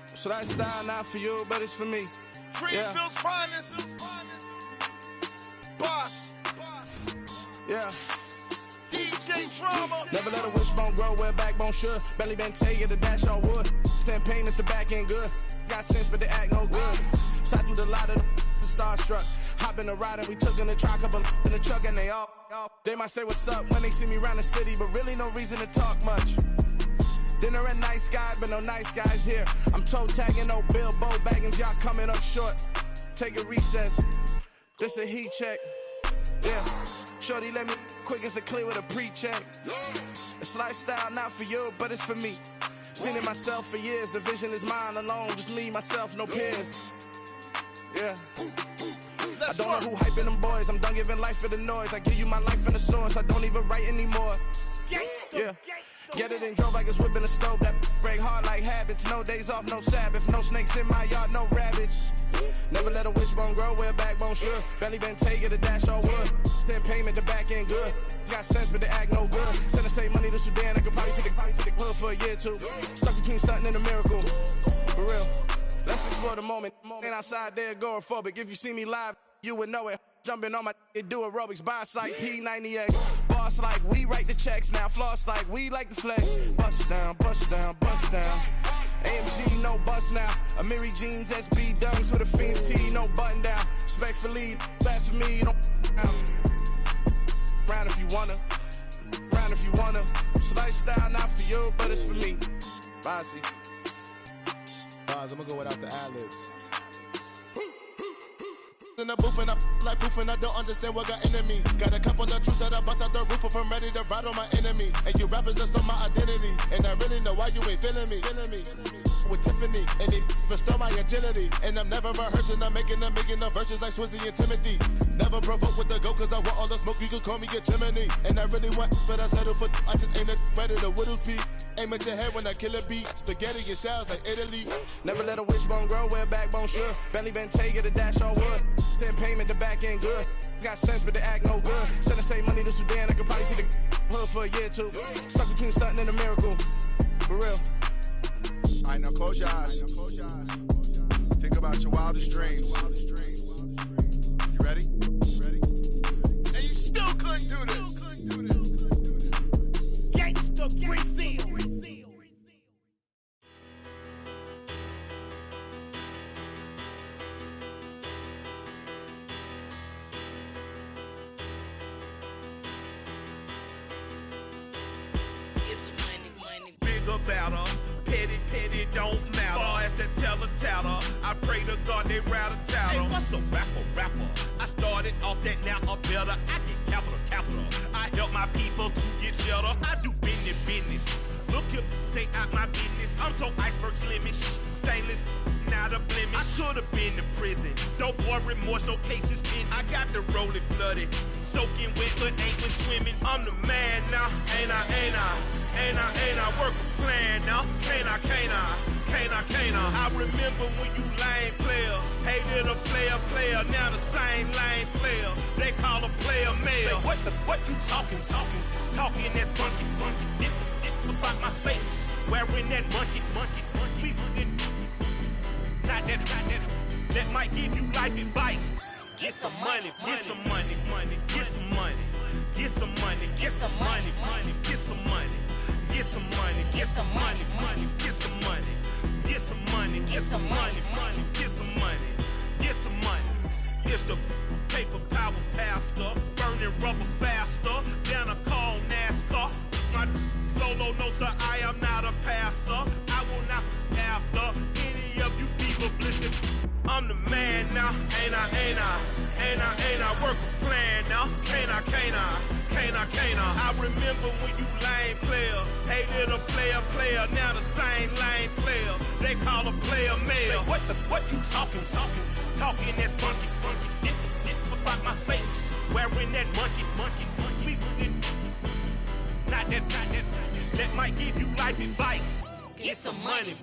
Speaker 5: So that style not for you, but it's for me.
Speaker 6: Greenfield's finest. Boss.
Speaker 5: Yeah.
Speaker 6: DJ Drama.
Speaker 5: Never let a wishbone grow where a backbone should. Belly been take it, the dash all wood. Stand pain is the back end good. Got sense, but they act no good. Shot through the lot of the starstruck. Hop in the ride and we took in the truck, couple in the truck, and they all. They might say what's up when they see me around the city, but really no reason to talk much. Dinner at nice guy, but no nice guys here. I'm toe tagging, no Bilbo Baggins, y'all coming up short. Take a recess. This a heat check. Yeah. Shorty let me quick as a clear with a pre-check. It's lifestyle not for you, but it's for me. Seen it myself for years. The vision is mine alone. Just me, myself, no peers. Yeah. I don't know who hyping them boys. I'm done giving life for the noise. I give you my life in the source. I don't even write anymore. Yeah. Get it and drove like it's whipping the stove. That break hard like habits. No days off, no Sabbath. No snakes in my yard, no rabbits. Never let a wishbone grow where a backbone should. Belly been take it, a dash all wood. Then payment, the back end good. Got sense, but they act no good. Send the same money to Sudan. I could probably take the hood for a year or two. Stuck between stunting and a miracle. For real. Let's explore the moment. Ain't outside there agoraphobic. If you see me live, you would know it. Jumping on my do aerobics, buy like P90X. Boss like we write the checks now. Floss like we like the flex. Bust down, bust down, bust down. AMG, no bust now. Amiri jeans, SB dunks with a Fiends T, no button down. Respectfully, best for me, don't round if you wanna. Round if you wanna. So lifestyle not for you, but it's for me. Bossy.
Speaker 6: Bars, I'm gonna go without the ad-libs. In the booth and I like proof and I don't understand what got into me. Got a couple of truths that I bust out the roof if I'm ready to ride on my enemy. And you rappers just stole my identity, and I really know why you ain't feeling me. With Tiffany, and they restore my agility. And I'm never rehearsing, I'm making a million of verses like Swizzy and Timothy. Never provoke with the go, cause I want all the smoke, you can call me a chimney. And I really want, but I settle for, I just ain't ready to Whittles Peak. Aim at your head when I kill a beat. Spaghetti and shells like Italy.
Speaker 5: Never let a wishbone grow where a backbone should. Belly been take it, a dash all wood. Then payment, the back end good. Got sense, but they act no good. Send the same money to Sudan, I could probably take the hood for a year or two. Stuck between stunting and a miracle. For real.
Speaker 6: Alright, now close your eyes. Think about your wildest dreams. You ready? And you still couldn't do this.
Speaker 1: Gangsta Greenfield.
Speaker 7: Better, petty don't matter. Far as the teller, I pray to God they rattle tattle. Hey, what's a rapper? I started off that, now I'm better. I get capital. I help my people to get cheddar. I do business. Look here, stay out my business. I'm so iceberg slimish, stainless, not a blemish. I should've been in prison. Don't boy remorse, no cases pinned. I got the rolling flooded, soaking wet, but ain't been swimming. I'm the man now, ain't I? Work a plan now, can't I? I remember when you lame player, hated a player, now the same lame player. They call a player male. Say, what you talking that funky. Get about my face, wearing that monkey. Not that might give you life advice. Get some money. It's the paper power pastor, burning rubber faster than a call NASCAR. My solo, no sir, I am not a passer. I will not after any of you fever blistered. I'm the man now, ain't I? Work a plan now, can't I? I remember when you lame player, hated a player, now the same lame player. They call a player male. Say, what you talking that funky. Get about my face, wearing that monkey. Not that might give you life advice. Get some money.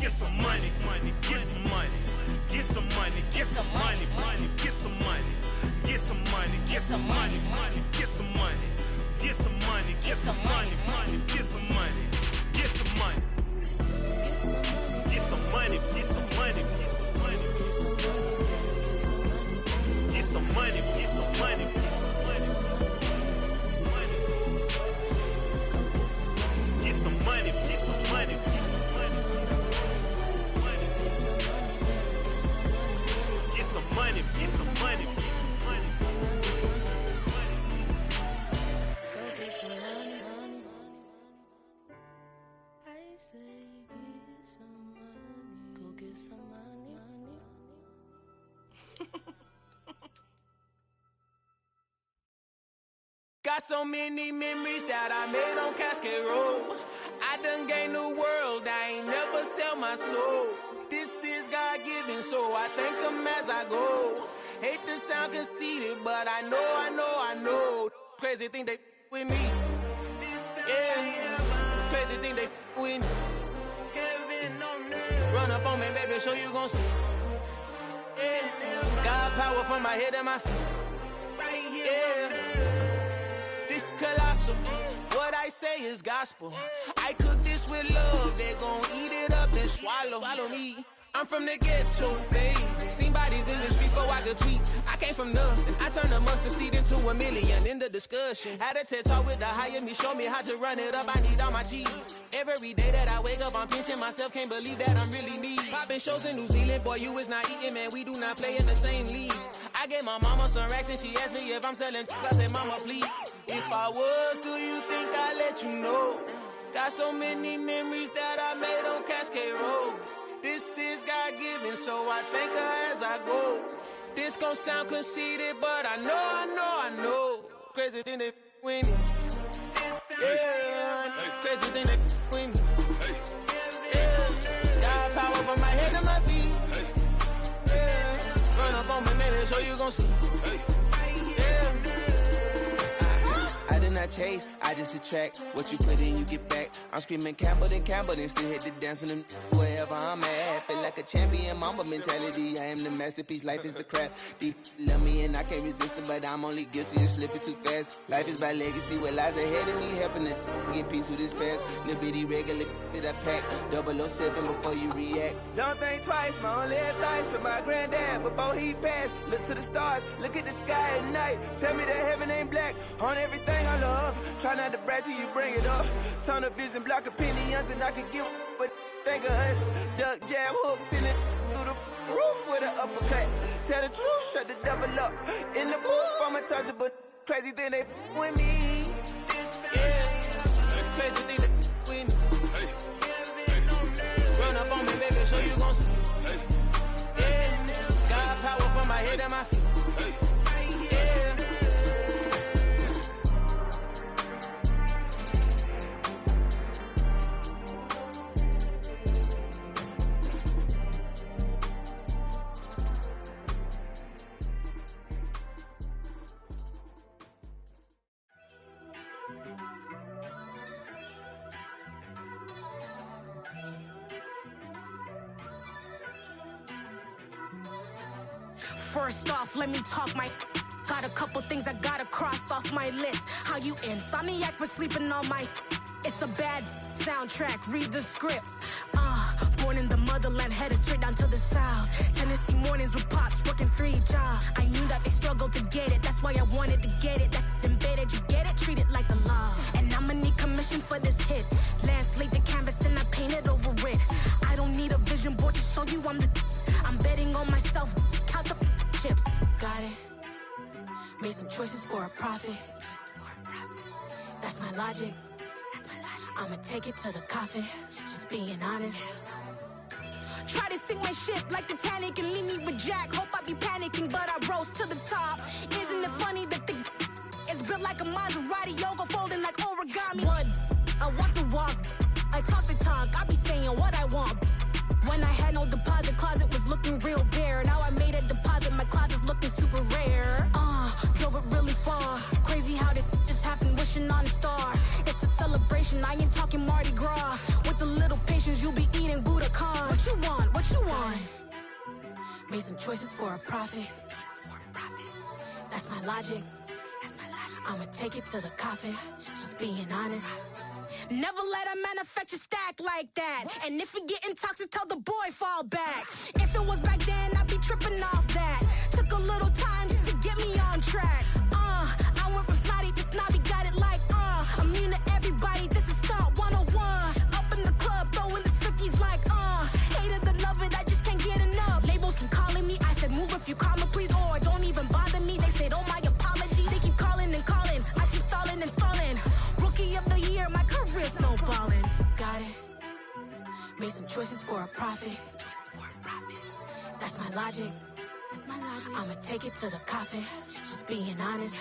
Speaker 7: get some money, money, get some money, get some money, get some money, money, get some money, get some money, get some money, money, get some money, get some money, get some money, money, get some money, get some money, get some money, get some money, get some money, get some money. Get some money, get some money, get some money, get some money,
Speaker 8: go get some money, money. I say get some money, go get some money, money.
Speaker 5: Got so many memories that I made on Cascade Road. I done gained the world, I ain't never sell my soul. This is God-given, so I thank him as I go. Hate to sound conceited, but I know. Crazy thing they with me. Yeah, crazy thing they with me. Run up on me, baby, show you gon' see. Yeah, God power from my head and my feet. Yeah. Colossal. What I say is gospel. I cook this with love. They gon' eat it up and swallow me. I'm from the ghetto, babe. Seen bodies in the street before I could tweet. I came from nothing. I turned a mustard seed into a million. In the discussion, had a TED talk with the higher me. Show me how to run it up. I need all my cheese. Every day that I wake up, I'm pinching myself. Can't believe that I'm really me. Popping shows in New Zealand, boy, you is not eating, man. We do not play in the same league. I gave my mama some racks and she asked me if I'm selling. I said, mama, please. If I was, do you think I'd let you know? Got so many memories that I made on Cascade Road. This is God-given, so I thank her as I go. This gon' sound conceited, but I know. Crazy thing they with me. Yeah, crazy thing they with me. Yeah, got power from my head to my feet. Yeah, run up on me, maybe so you gon' see. Yeah. I did not chase, I just attract. What you put in, you get back. I'm screaming Campbell, then still hit the dance and wherever I'm at. Feel like a champion, mamba mentality. I am the masterpiece, life is the crap. Deep love me and I can't resist it, but I'm only guilty of slipping too fast. Life is by legacy, what lies ahead of me, helping to get peace with his past. Little bitty regular that I pack, 007 before you react. Don't think twice, my only advice for my granddad before he passed. Look to the stars, look at the sky at night. Tell me that heaven ain't black on everything I love. Try not to brag till you bring it up. Tunnel vision, block opinions, and I could give but think of us. Duck, jab, hook, send it through the roof with an uppercut. Tell the truth, shut the devil up. In the booth, I'm untouchable. Crazy thing they with me. Yeah, crazy thing they with me. Run up on me, baby, so you gon' see. Yeah, got power from my head and my feet. Yeah.
Speaker 9: First off, let me talk my. Got a couple things I gotta cross off my list. How you insomniac for sleeping on my. It's a bad soundtrack, read the script. Born in the motherland, headed straight down to the south. Tennessee mornings with pops, working 3 jobs. I knew that they struggled to get it, that's why I wanted to get it. That embedded, you get it, treat it like the law. And I'ma need commission for this hit. Lance laid the canvas and I painted over it. I don't need a vision board to show you I'm the. I'm betting on myself, count the chips. Got it. Made some choices for a profit. That's my logic. I'ma take it to the coffin. Just being honest. Try to sink my ship like Titanic and leave me with Jack. Hope I be panicking, but I rose to the top. Isn't it funny that the is built like a Maserati, yoga folding like origami? What? I walk the walk. I talk the talk. I be saying what I want. When I had no deposit, closet was looking real bare. Now I made a deposit, my closet's looking super rare. Drove it really far. Crazy how did this happen, wishing on a star. It's a celebration, I ain't talking Mardi Gras. With a little patience, you'll be eating Budokan. one. Made some choices for a profit. That's my logic. I'ma take it to the coffin. Just being honest. Never let a manufacture stack like that. And if it getting toxic, tell the boy fall back. If it was back then, I'd be tripping off that. Took a little time just to get me on track. I went from snotty to snobby, got it like immune to everybody. This is stunt 101. Up in the club, throwing this 50s like hate it or love it, I just can't get enough. Labels keep calling me, I said move if you call me please, or don't even bother me. They said oh my apology, they keep calling and calling. I keep stalling and stalling. Rookie of the year, my career's snowballing. Got it. Made some choices for a profit. That's my logic. I'ma take it to the coffin. Just being honest.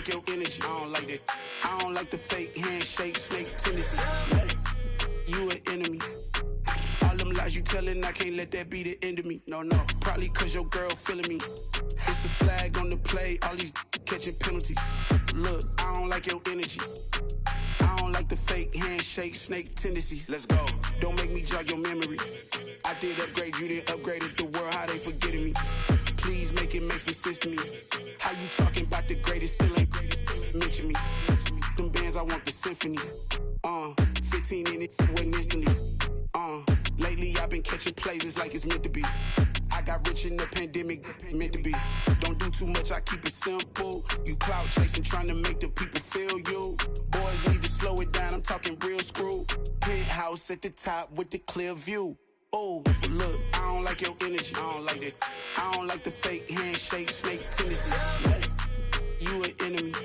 Speaker 10: Your energy, I don't like that. I don't like the fake handshake, snake tendency. You an enemy. All them lies you telling, I can't let that be the end of me. No, probably cause your girl feeling me. It's a flag on the play, all these catching penalties. Look, I don't like your energy. I don't like the fake handshake, snake tendency. Let's go. Don't make me jog your memory. I did upgrade, you didn't upgrade it. The world, how they forgetting me. Please make it make some sense to me. How you talking about the greatest, still ain't greatest, mention me. Them bands, I want the symphony. 15 in it, wasn't instantly. Lately I've been catching plays, it's like it's meant to be. I got rich in the pandemic, meant to be. Don't do too much, I keep it simple. You clout chasing, trying to make the people feel you. Boys need to slow it down, I'm talking real screw. Penthouse at the top with the clear view. Oh, look, I don't like your energy. I don't like that. I don't like the fake handshake, snake tendency. You an enemy.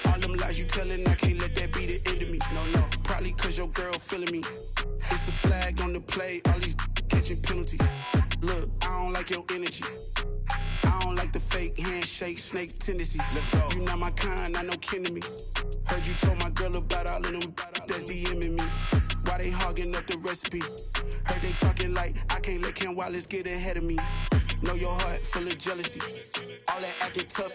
Speaker 10: All them lies you telling, I can't let that be the end of me. No, probably cause your girl feeling me. It's a flag on the play, all these catching penalties. Look, I don't like your energy. I I don't like the fake handshake, snake tendency. Let's go. You not my kind, not no kin to me. Heard you told my girl about all of them that's DMing me. Why they hogging up the recipe? Heard they talking like I can't let Ken Wallace get ahead of me. Know your heart full of jealousy. All that acting tough,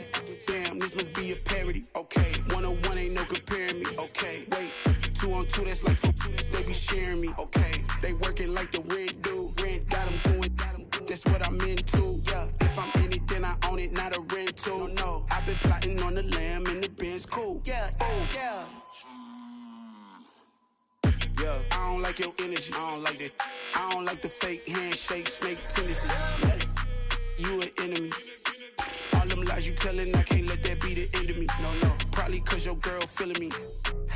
Speaker 10: damn, this must be a parody. Okay, 1-on-1 ain't no comparing me. Okay, wait, 2-on-2, that's like 4-2, they be sharing me. Okay, they working like the rent dude. Rent got them going, that's what I'm into. Yeah, if I'm in it, then I own it, not a rental. No, I've been plotting on the lamb and the Benz cool. Yeah, oh, yeah. Yeah, I don't like your energy, I don't like that. I don't like the fake handshake, snake tendency. You an enemy. All them lies you telling, I can't let that be the end of me. No, probably cause your girl feeling me.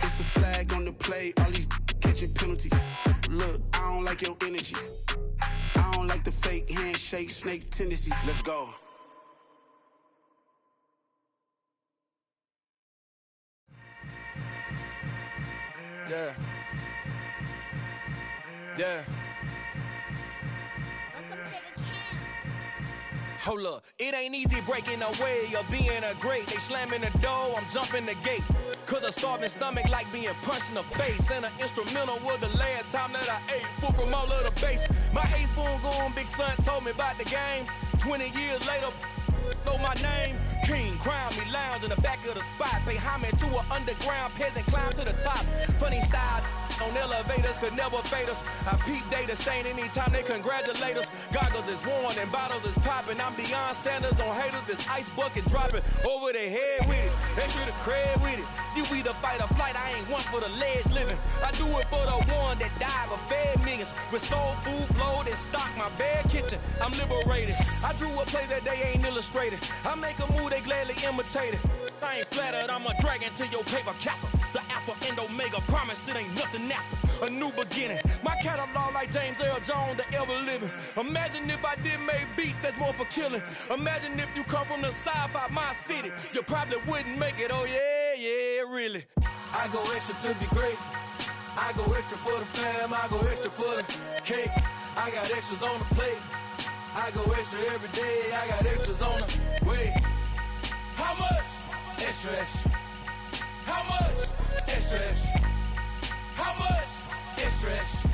Speaker 10: It's a flag on the play, all these catching penalties. Look, I don't like your energy. I don't like the fake handshake, snake tendency. Let's go.
Speaker 11: Yeah. Yeah. Hold up, it ain't easy breaking away or being a great. They slamming the door, I'm jumping the gate. Cause a starving stomach like being punched in the face. And an instrumental was the last time that I ate food from all of the base. My A-spoon going, big son told me about the game. 20 years later, know my name. King, crown me, lounge in the back of the spot. Pay homage to an underground peasant, climb to the top. Funny style on elevators could never fade us. I peep data stain anytime they congratulate us. Goggles is worn and bottles is popping. I'm beyond Sanders on haters, this ice bucket dropping over their head with it. Extra the cred with it. You either fight or flight, I ain't one for the ledge living. I do it for the one that died but fed millions. With soul food flowed and stocked my bare kitchen. I'm liberated. I drew a play that they ain't illustrated. I make a move, they gladly imitate it. I ain't flattered, I'm a dragon to your paper castle. The Alpha and Omega, promise it ain't nothing after. A new beginning. My catalog like James Earl Jones, the ever living. Imagine if I did make beats that's more for killing. Imagine if you come from the sci-fi, my city. You probably wouldn't make it, oh yeah, really. I go extra to be great. I go extra for the fam, I go extra for the cake. I got extras on the plate. I go extra every day, I got extras on the way. How much? Extra, extra. How much? Extra, extra. How much? Extra, extra.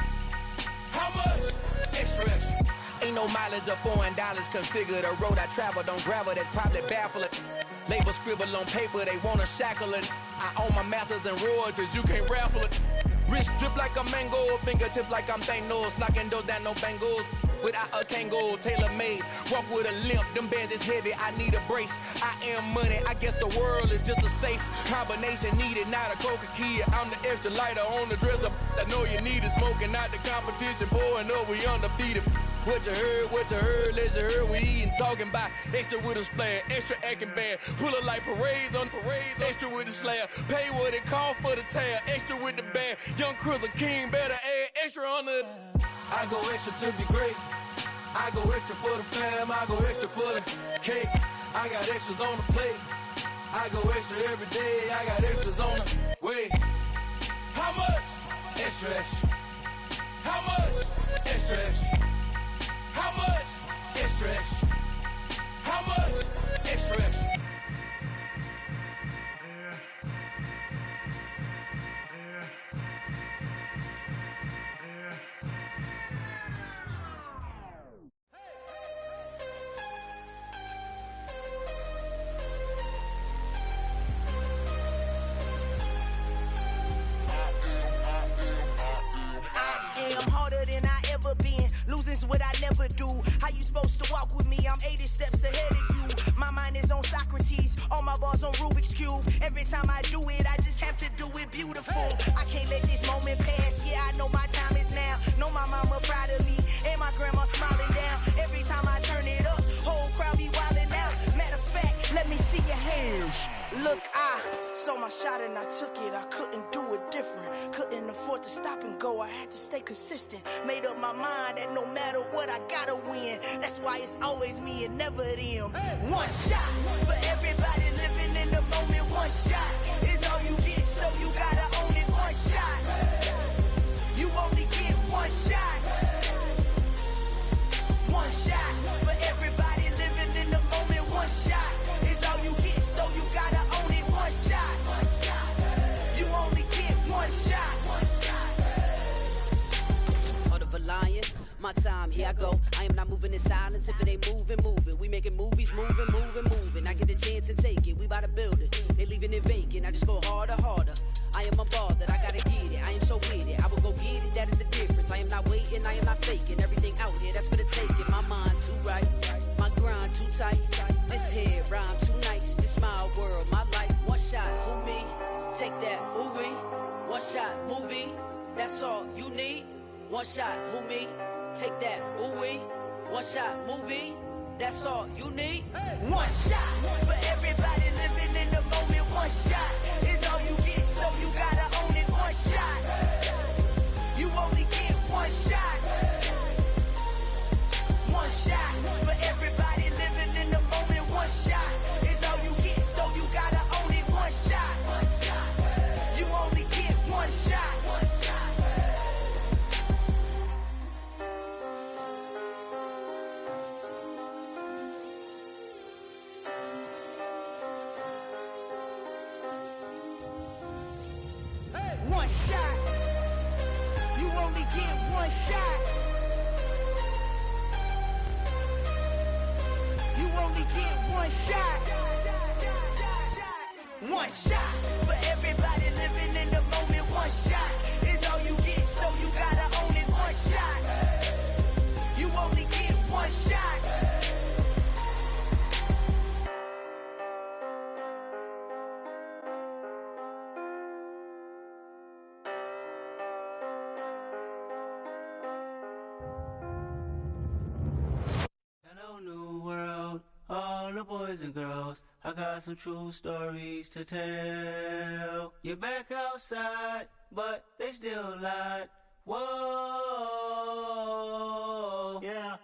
Speaker 11: How much? Extra, extra. Ain't no mileage of $4 configure the road I travel. Don't gravel that probably baffle it. Label scribble on paper, they wanna shackle it. I own my masters and royalties, you can't raffle it. Wrist drip like a mango, fingertips like I'm Thanos, knocking those down, no bangles. Without a Kango, tailor-made, walk with a limp, them bands is heavy, I need a brace. I am money, I guess the world is just a safe combination needed, not a coca key. I'm the extra lighter on the dresser, I know you need it, smoking out the competition, pouring up, we undefeated. What you heard, let's you heard, we eatin', talking about extra with a splash, extra acting bad, pull it like parades on parades, extra with the slab, pay what it cost for the tab, extra with the bag, young Chris a king, better add extra on the. I go extra to be great. I go extra for the fam, I go extra for the cake. I got extras on the plate. I go extra every day, I got extras on the way. How much? Extra, extra. How much? Extra, extra. How much? Extra, extra. How much? Extra, extra.
Speaker 12: Losing's what I never do. How you supposed to walk with me? I'm 80 steps ahead of you. My mind is on Socrates, all my bars on Rubik's Cube. Every time I do it, I just have to do it beautiful. I can't let this moment pass. Yeah, I know my time is now. Know my mama proud of me, and my grandma smiling down. Every time I turn it up, whole crowd be wildin' out. Matter of fact, let me see your hands. Look, I saw my shot and I took it. I couldn't do it different. Couldn't afford to stop and go. I had to stay consistent. Made up my mind that no matter what, I gotta win. That's why it's always me and never them. One shot for everybody living in the moment. One shot is all you get, so you gotta own it. One shot. You only get one shot. One shot for everybody living in the moment.
Speaker 13: time, here I go. I am not moving in silence. If it ain't moving, move it. We making movies, moving. I get a chance and take it. We bout to build it. They leaving it vacant. I just go harder. I am unbothered. I gotta get it. I am so with it. I will go get it. That is the difference. I am not waiting. I am not faking. Everything out here, that's for the taking. My mind too right. My grind too tight. This here rhyme too nice. This my world, my life. One shot, who me? Take that, ooh-wee. One shot, movie. That's all you need. One shot, who me? Take that, ooh-wee. One shot, movie. That's all you need.
Speaker 12: One shot for everybody living in the moment. One shot is all you get, so you gotta own it. One shot. You only get one shot. One shot for everybody living in the moment. One shot is all you get, so you gotta own it. One shot. You only get one shot. One shot. You only get one shot. You only get one shot. One shot for everybody living in the moment. One shot is all you get, so you gotta own it. One shot. You only get one shot.
Speaker 14: Hello, new world, all the boys and girls. I got some true stories to tell. You're back outside, but they still lied. Whoa, yeah.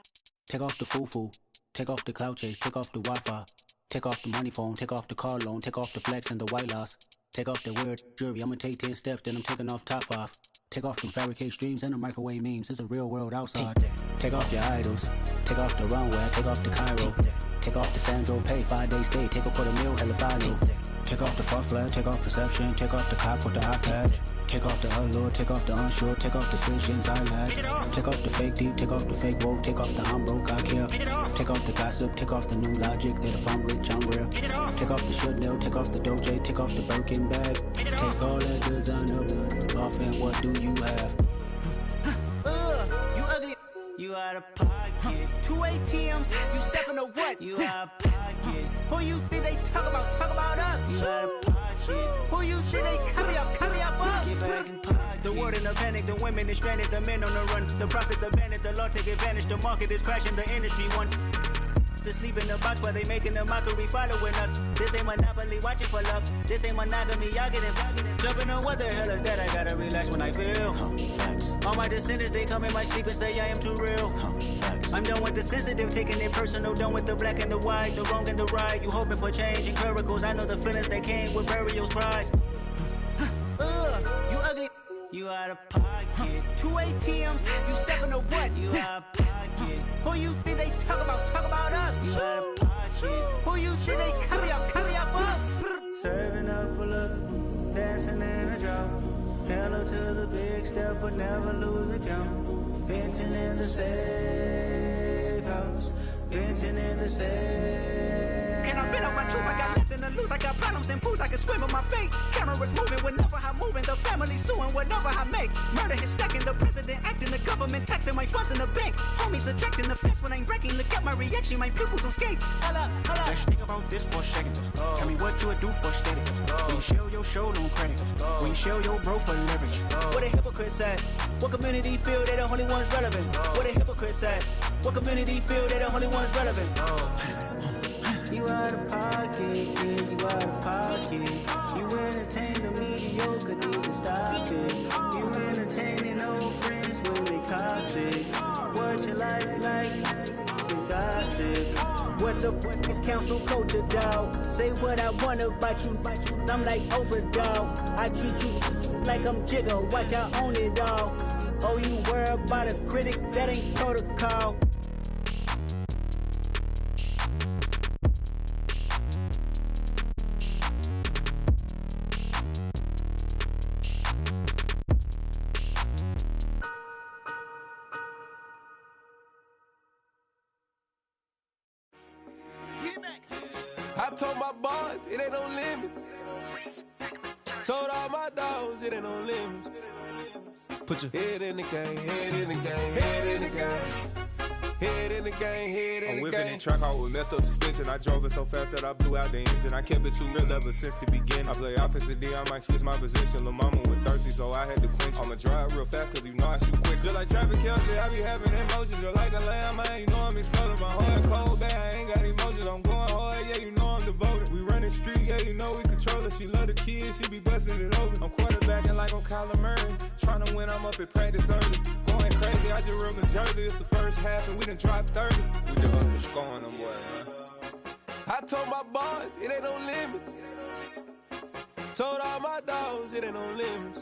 Speaker 15: Take off the foo-foo, take off the cloud chase, take off the Wi-Fi, take off the money phone, take off the car loan, take off the flex and the white loss. Take off the weird jewelry, I'ma take 10 steps, then I'm taking off top off. Take off the fabricate streams and the microwave memes, it's a real world outside. Take off your idols, take off the runway, take off the Cairo. Take off the Sandro pay, 5 days stay, take off for the meal, hella follow. Take off the fuck flag, take off perception, take off the cop with the iPad. Take off the allure, take off the unsure, take off decisions I lack. Take off the fake deep, take off the fake woke, take off the I'm broke, I care. Take off the gossip, take off the new logic that if I'm rich, I'm real. Take off the Chanel, take off the Doja, take off the Birkin bag. Take all that designer off and what do you have?
Speaker 14: You ugly. You out of pocket. 2 ATMs, you stepping to what? You out of pocket. Who you think they talk about? Talk about us. You out of pocket. Who you think they carry up us? Get back in pocket. The world in a panic, the women is stranded, the men on the run. The profits abandoned, the law take advantage. The market is crashing, the industry wants to sleep in the box while they making a mockery following us. This ain't Monopoly, watching for love. This ain't monogamy, y'all getting jumping on what the hell is that? I gotta relax when I feel. All my descendants, they come in my sleep and say I am too real. I'm done with the sensitive, taking it personal. Done with the black and the white, the wrong and the right. You hoping for change and miracles. I know the feelings that came with burial cries. You ugly. You out of pocket. 2 ATMs, you stepping to what? You out of pocket. Who you think they talk about? Talk about us. You out of pocket. Who you think they carry up us? Serving up a look, dancing in a drop. Hello to the big step, but never lose a count. Venting in the safe house. Venting in the safe. Can I fit out my truth? I got nothing to lose. I got problems and pools. I can swim with my fate. Cameras moving whenever I'm moving. The family suing whatever I make. Murder is stacking. The president acting. The government taxing my funds in the bank. Homies ejecting the fence when I'm breaking. Look at my reaction. My pupils on skates. Holla.
Speaker 15: Let's think about this for a second. Tell me what you would do for steady. When you show your show, no credit. When you show your bro for leverage.
Speaker 14: What a hypocrite said. What community feel they the only ones relevant? What a hypocrite said. What community feel they the only ones relevant? You out of pocket, yeah, you out of pocket. You entertain the mediocre, need to stop it. You entertaining old friends when they toxic. What your life like? The gossip. What the fuck is council culture, dog? Say what I want about you, I'm like overdog. I treat you like I'm Jigga, watch I own it all. Oh, you worry about a critic, that ain't protocol.
Speaker 16: told my boys, it ain't no limits. Told all my dogs, it ain't no limits. Put your head in the game, head in the game, head in the game. Head in the game, head in the game. I'm whipping the track out with messed up suspension. I drove it so fast that I blew out the engine. I kept it too real ever since the beginning. I play offensive D, I might switch my position. Lil' mama was thirsty, so I had to quench. I'ma drive real fast, cause you know I shoot quick. Just like Travis Kelce, I be having emotions. Just like a lamb, man, you know I'm exploding. My heart cold, bad, I ain't got emotions. I'm going hard, yeah, you know I'm devoted. We running streets, yeah, you know we control it. She love the kids, she be busting it open. I'm quarterbacking like I'm Kyler Murray. Trying to win, I'm up at practice early. Going crazy, I just real the jersey. It's the first half, and we done dropped 30. We just underscoring them, boy, man. I told my boys, it ain't no limits. Told all my dogs, it ain't no limits.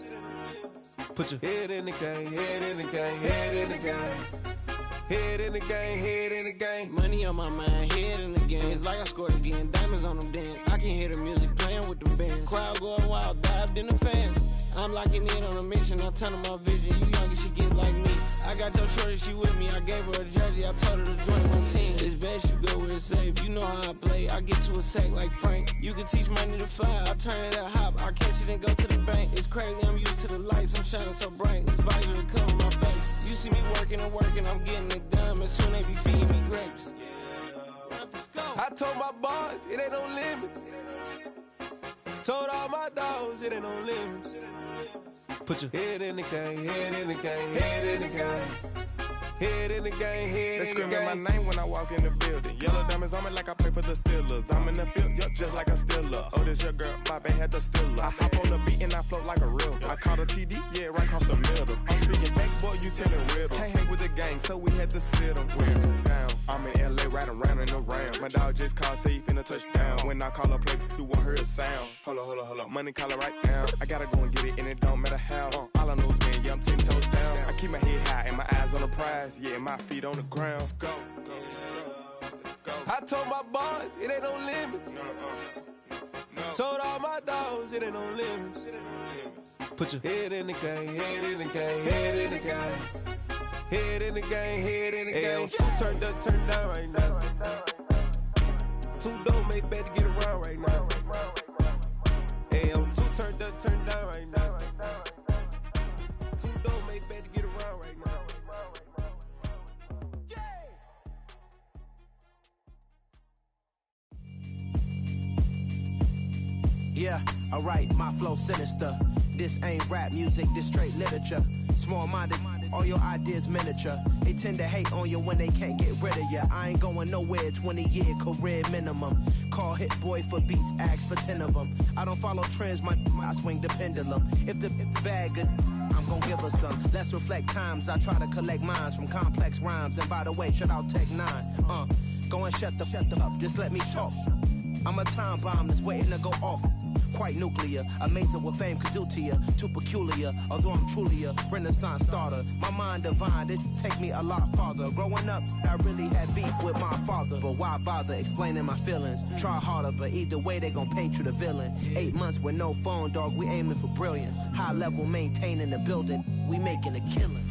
Speaker 16: Put your head in the game, head in the game, head in the game. Head in the game, head in the game.
Speaker 17: Money on my mind, head in the game. It's like I scored again, diamonds on them dance. I can hear the music playing with them bands. Crowd going wild, dived in the fans. I'm locking in on a mission, I'm telling my vision. You young and she get like me. I got your shorty, she with me. I gave her a jersey, I told her to join my team. It's best you go where it's safe. You know how I play, I get to a sack like Frank. You can teach money to fly, I turn it up hop. I catch it and go to the bank. It's crazy, I'm used to the lights, I'm shining so bright. This visor to cover my face. You see me working and working, I'm getting it done. And soon they be feeding me grapes.
Speaker 16: I told my boys, it ain't no limits. Told all my dogs, it ain't no limits. Put your head in the game, head in the game, head in the game. Head in the game, head
Speaker 18: they
Speaker 16: in the game.
Speaker 18: They screaming my name when I walk in the building. Yellow diamonds on me like I play for the Steelers. I'm in the field, yup, just like a Steeler. Oh, this your girl, my band had the Steeler. I hop on the beat and I float like a river. I caught a TD, yeah, right across the middle. I'm speaking facts, boy, you telling riddles. Can't hang with the gang, so we had to sit them down. I'm in LA, riding round and around. My dog just called, say he finna touchdown. When I call a play, you won't hear a sound. Hold up, money caller right now. I gotta go and get it, and it don't matter how. All I know is, man, yeah, I'm 10 toes down. I keep my head high and my eyes on the prize. Yeah, my feet on the ground. Let's go.
Speaker 16: I told my boys, it ain't no limits. Told all my dogs, it ain't no limits. Put your head in the game, head in the game, head in the game. Head in the game, head in the game. Two turned up, turned down right now. Two dope make better get around right now. Hey, two turned up, turned down right now. Two dope make better get around right now.
Speaker 19: Yeah, alright, my flow sinister. This ain't rap music, this straight literature. Small-minded, all your ideas miniature. They tend to hate on you when they can't get rid of you. I ain't going nowhere, 20-year career minimum. Call Hit Boy for beats, ask for 10 of them. I don't follow trends, I swing the pendulum. If the bag good, I'm gon' give her some. Let's reflect times, I try to collect minds from complex rhymes. And by the way, shout out Tech 9. Go and shut the up, just let me talk. I'm a time bomb that's waiting to go off. Quite nuclear, amazing what fame could do to you. Too peculiar, although I'm truly a renaissance starter. My mind divine, it take me a lot farther. Growing up, I really had beef with my father. But why bother explaining my feelings? Try harder, but either way they gon' paint you the villain. 8 months with no phone, dog, we aiming for brilliance. High level maintaining the building, we making a killing.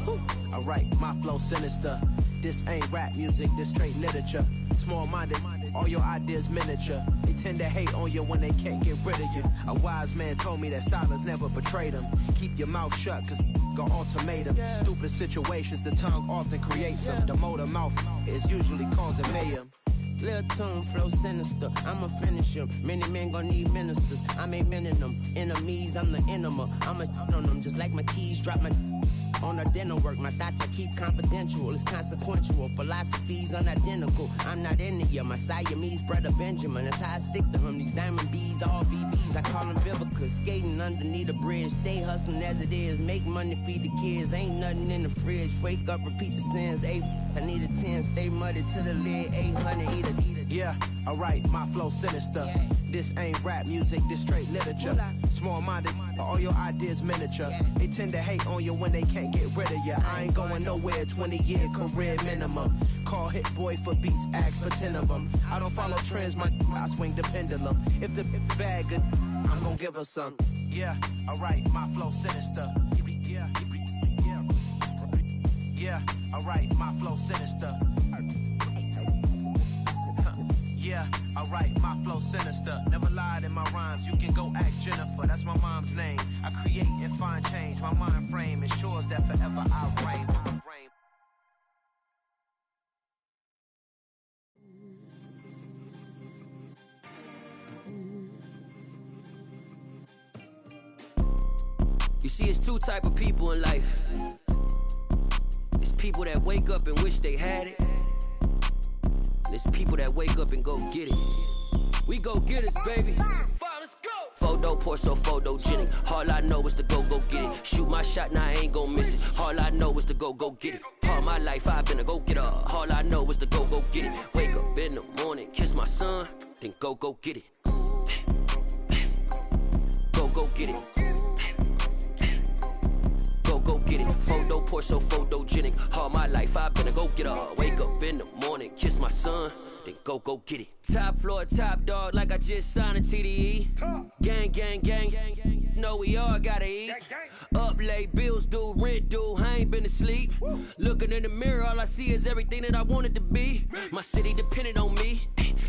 Speaker 19: Alright, my flow sinister. This ain't rap music, this straight literature. Small-minded, all your ideas miniature. They tend to hate on you when they can't get rid of you. A wise man told me that silence never betrayed him. Keep your mouth shut, cause got ultimatums. Stupid situations, the tongue often creates them. The motor mouth is usually causing mayhem.
Speaker 17: Lil' tune, flow sinister, I'ma finish him. Many men gon' need ministers, I'm a men in them. Enemies, I'm the enema. I'ma on them, just like my keys, drop my on a dental work. My thoughts I keep confidential, it's consequential. Philosophies unidentical, I'm not into you. My Siamese brother Benjamin, that's how I stick to him. These diamond bees, all BBs, I call them Vivica. Skating underneath a bridge, stay hustling as it is. Make money, feed the kids, ain't nothing in the fridge. Wake up, repeat the sins, I need a 10, stay muddy to the lid, 800, eat a.
Speaker 19: Yeah, alright, my flow sinister. This ain't rap music, this straight literature. Small-minded, all your ideas miniature. They tend to hate on you when they can't get rid of you. I ain't going nowhere, 20-year career minimum. Call Hit Boy for beats, ask for 10 of them. I don't follow trends, I swing the pendulum. If the bag good, I'm gon' give her some. Yeah, alright, my flow sinister. Yeah, alright, my flow sinister. Yeah, alright, my flow sinister. Never lied in my rhymes. You can go ask Jennifer, that's my mom's name. I create and find change. My mind frame ensures that forever I reign.
Speaker 20: You see, it's two type of people in life. It's people that wake up and wish they had it. And it's people that wake up and go get it. We go get it, baby. Photo, Porso, photogenic. All I know is to go get it. Shoot my shot, now I ain't gon' miss it. All I know is to go get it. All my life I've been a go-getter. All I know is to go get it. Wake up in the morning, kiss my son, then go get it. Go get it. Go get it. Photo, Porso, photogenic. All my life I've been a go-getter. Wake up in the morning, kiss my son, then go get it. Top floor, top dog, like I just signed a TDE. Gang. Know we all gotta eat. Up late, bills due, rent due, I ain't been asleep. Looking in the mirror, all I see is everything that I wanted to be. My city depended on me,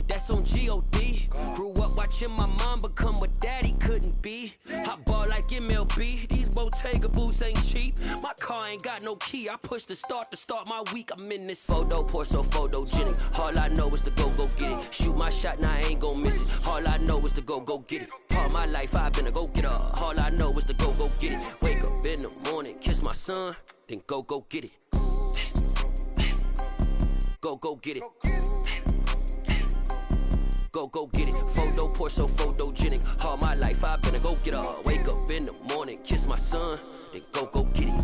Speaker 20: that's on G.O.D. Grew up watching my mom become what daddy couldn't be. I ball like MLB, these Bottega boots ain't cheap. My car ain't got no key, I push the start to start my week. I'm in this photo, Porso, photogenic. All I know is to go get it. Shoot my shot, now I ain't gon' miss it. All I know is to go get it. All my life I've been a go-getter. All I know is to go get it. Wake up in the morning, kiss my son, then go get it. Go get it. Go get it. Photo, Porso, photogenic. All my life I've been a go-getter. Wake up in the morning, kiss my son, then go get it.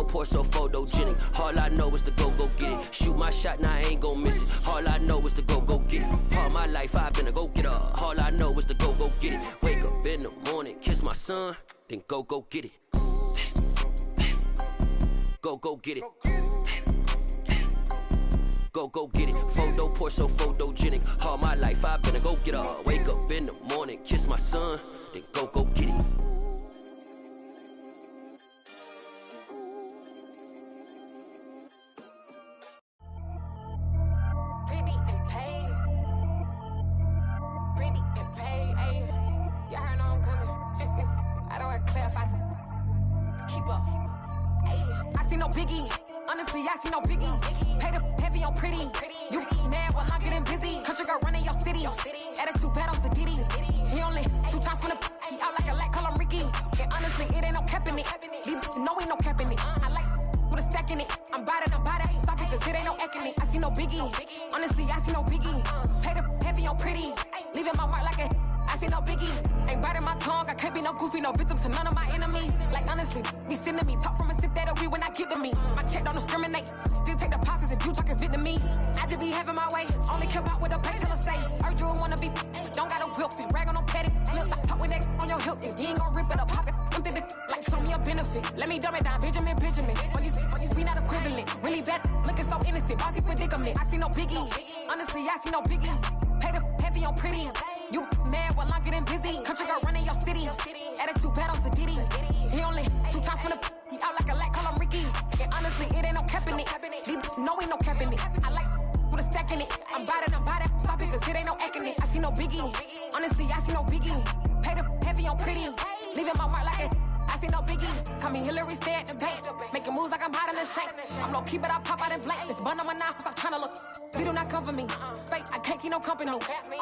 Speaker 20: Porso, photogenic. All I know is to go get it. Shoot my shot, now I ain't gon' miss it. All I know is to go get it. All my life I've been a go-getter. All I know is to go get it. Wake up in the morning, kiss my son, then go get it. Go get it. Go get it. Photo, Porso, photogenic. All my life I've been a go-getter. Wake up in the morning, kiss my son, then go get it.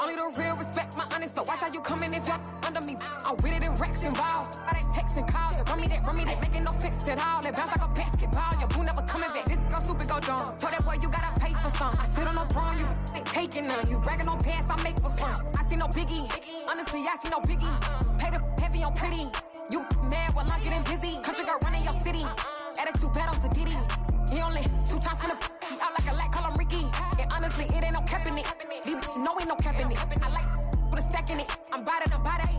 Speaker 21: Only the real respect my honest, so watch how you coming if you're under me. I'm with it in Rex involved. I they texting calls, run me that, making no sense at all. It bounce like a basketball, your boo never coming back. This go stupid, go dumb. Told that boy you gotta pay for some. I sit on no throne, you ain't taking none. You bragging on pants, I make for fun. I see no biggie, honestly I see no biggie. Pay the heavy on pretty. You mad while I'm getting busy. Country girl running your city. Attitude bad on Diddy. He only 2 times from the he out like a lack, call him Ricky. And honestly, it ain't no cap in it. These know ain't no cap in it. I like put a stack in it. I'm bout it,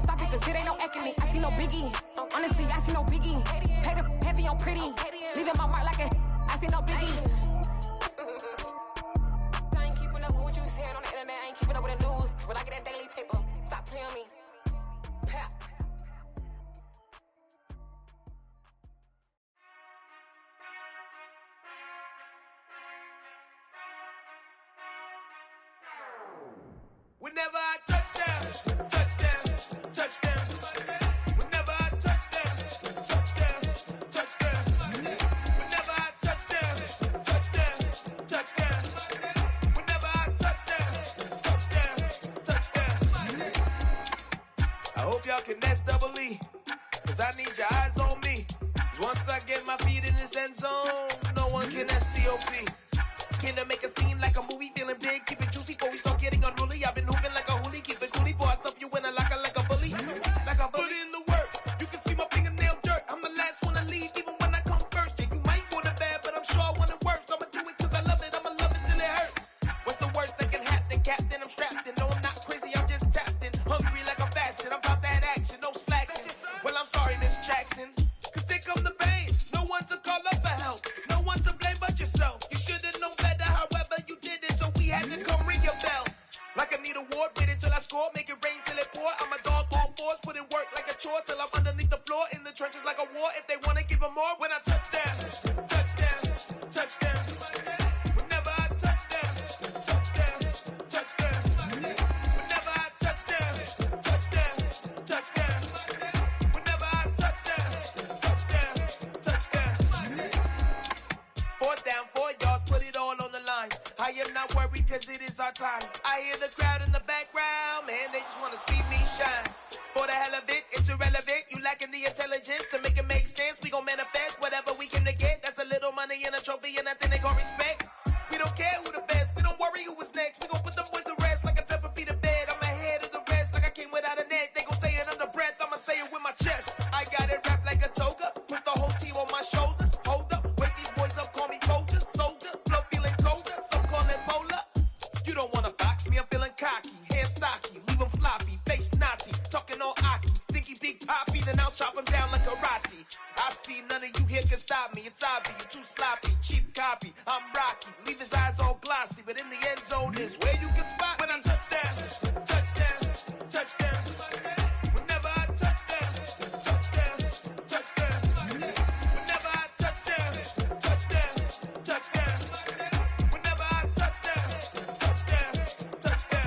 Speaker 21: stop it. pussy, cause it ain't no acting. I see no biggie. Honestly, I see no biggie. Pay the heavy on pretty. Leaving my mark like a. I see no biggie. I ain't keeping up with what you saying on the internet. I ain't keeping up with the news. But I get that daily paper. Stop playing me. Pap.
Speaker 4: Whenever I touchdown, touchdown, touchdown. Whenever I touchdown, touchdown, touchdown. Whenever I touchdown, touchdown, touchdown. Whenever I touchdown, touchdown, touchdown. I hope y'all can nest double E, cause I need your eyes on me. Cause once I get my feet in this end zone, no one can STOP. Can to make a scene like a movie, feeling big, keep it juicy before we start getting unruly. I've been hooping like a hoolie, keep it coolie before I stuff you in a locker like a bully. Like a bully in the work, you can see my fingernail dirt. I'm the last one to leave, even when I come first. Yeah, you might want it bad, but I'm sure I want it worse. I'ma do it cause I love it, I'ma love it till it hurts. What's the worst that can happen, Captain? I'm strapped in, no I'm not crazy, I'm just tapped in. Hungry like a fashion, I'm about that action, no slacking. Well, I'm sorry, Miss Jackson, cause here come the pain. No one to call up for help, no one to blame but yourself. You should've known better, however you did it, so we had to come ring your bell. Like I need a ward, wait until I score, make it rain till it pour. I'm a dog on fours, put in work like a chore till I'm underneath the floor, in the trenches like a war. If they wanna give them more, when I touchdown, touchdown, touchdown. Whenever I touchdown, touchdown, touchdown. Whenever I touchdown, touchdown, touchdown. Whenever I touchdown, touchdown, touchdown. Fourth down, 4 yards, put it all on the line. I am not worried cause it is our time. I hear the crowd in the background, man, they just wanna see me shine. For the hell of it, it's irrelevant. You lacking the intelligence to make it make sense. We gon' manifest whatever we came to get. That's a little money and a trophy and nothing they gon' respect. We don't care who the best, we don't worry who is next. We gon' put them boys to rest like a Tempur-Pedic to bed. I'm ahead of the rest like I came without a net. They gon' say it under breath, I'ma say it with my chest. I got it wrapped like a toga, put the whole team on my shoulders. Hold up, wake these boys up, call me Folger, soldier. Flow feeling colder, some call it polar. You don't wanna box me, I'm feeling cocky. Hair stocky, leave him floppy, face naughty. Talking all aki, think he big poppy, then I'll chop him down like karate. I see none of you here can stop me. It's obvious, you too sloppy, cheap copy. I'm Rocky, leave his eyes all glossy, but in the end zone is where you can spot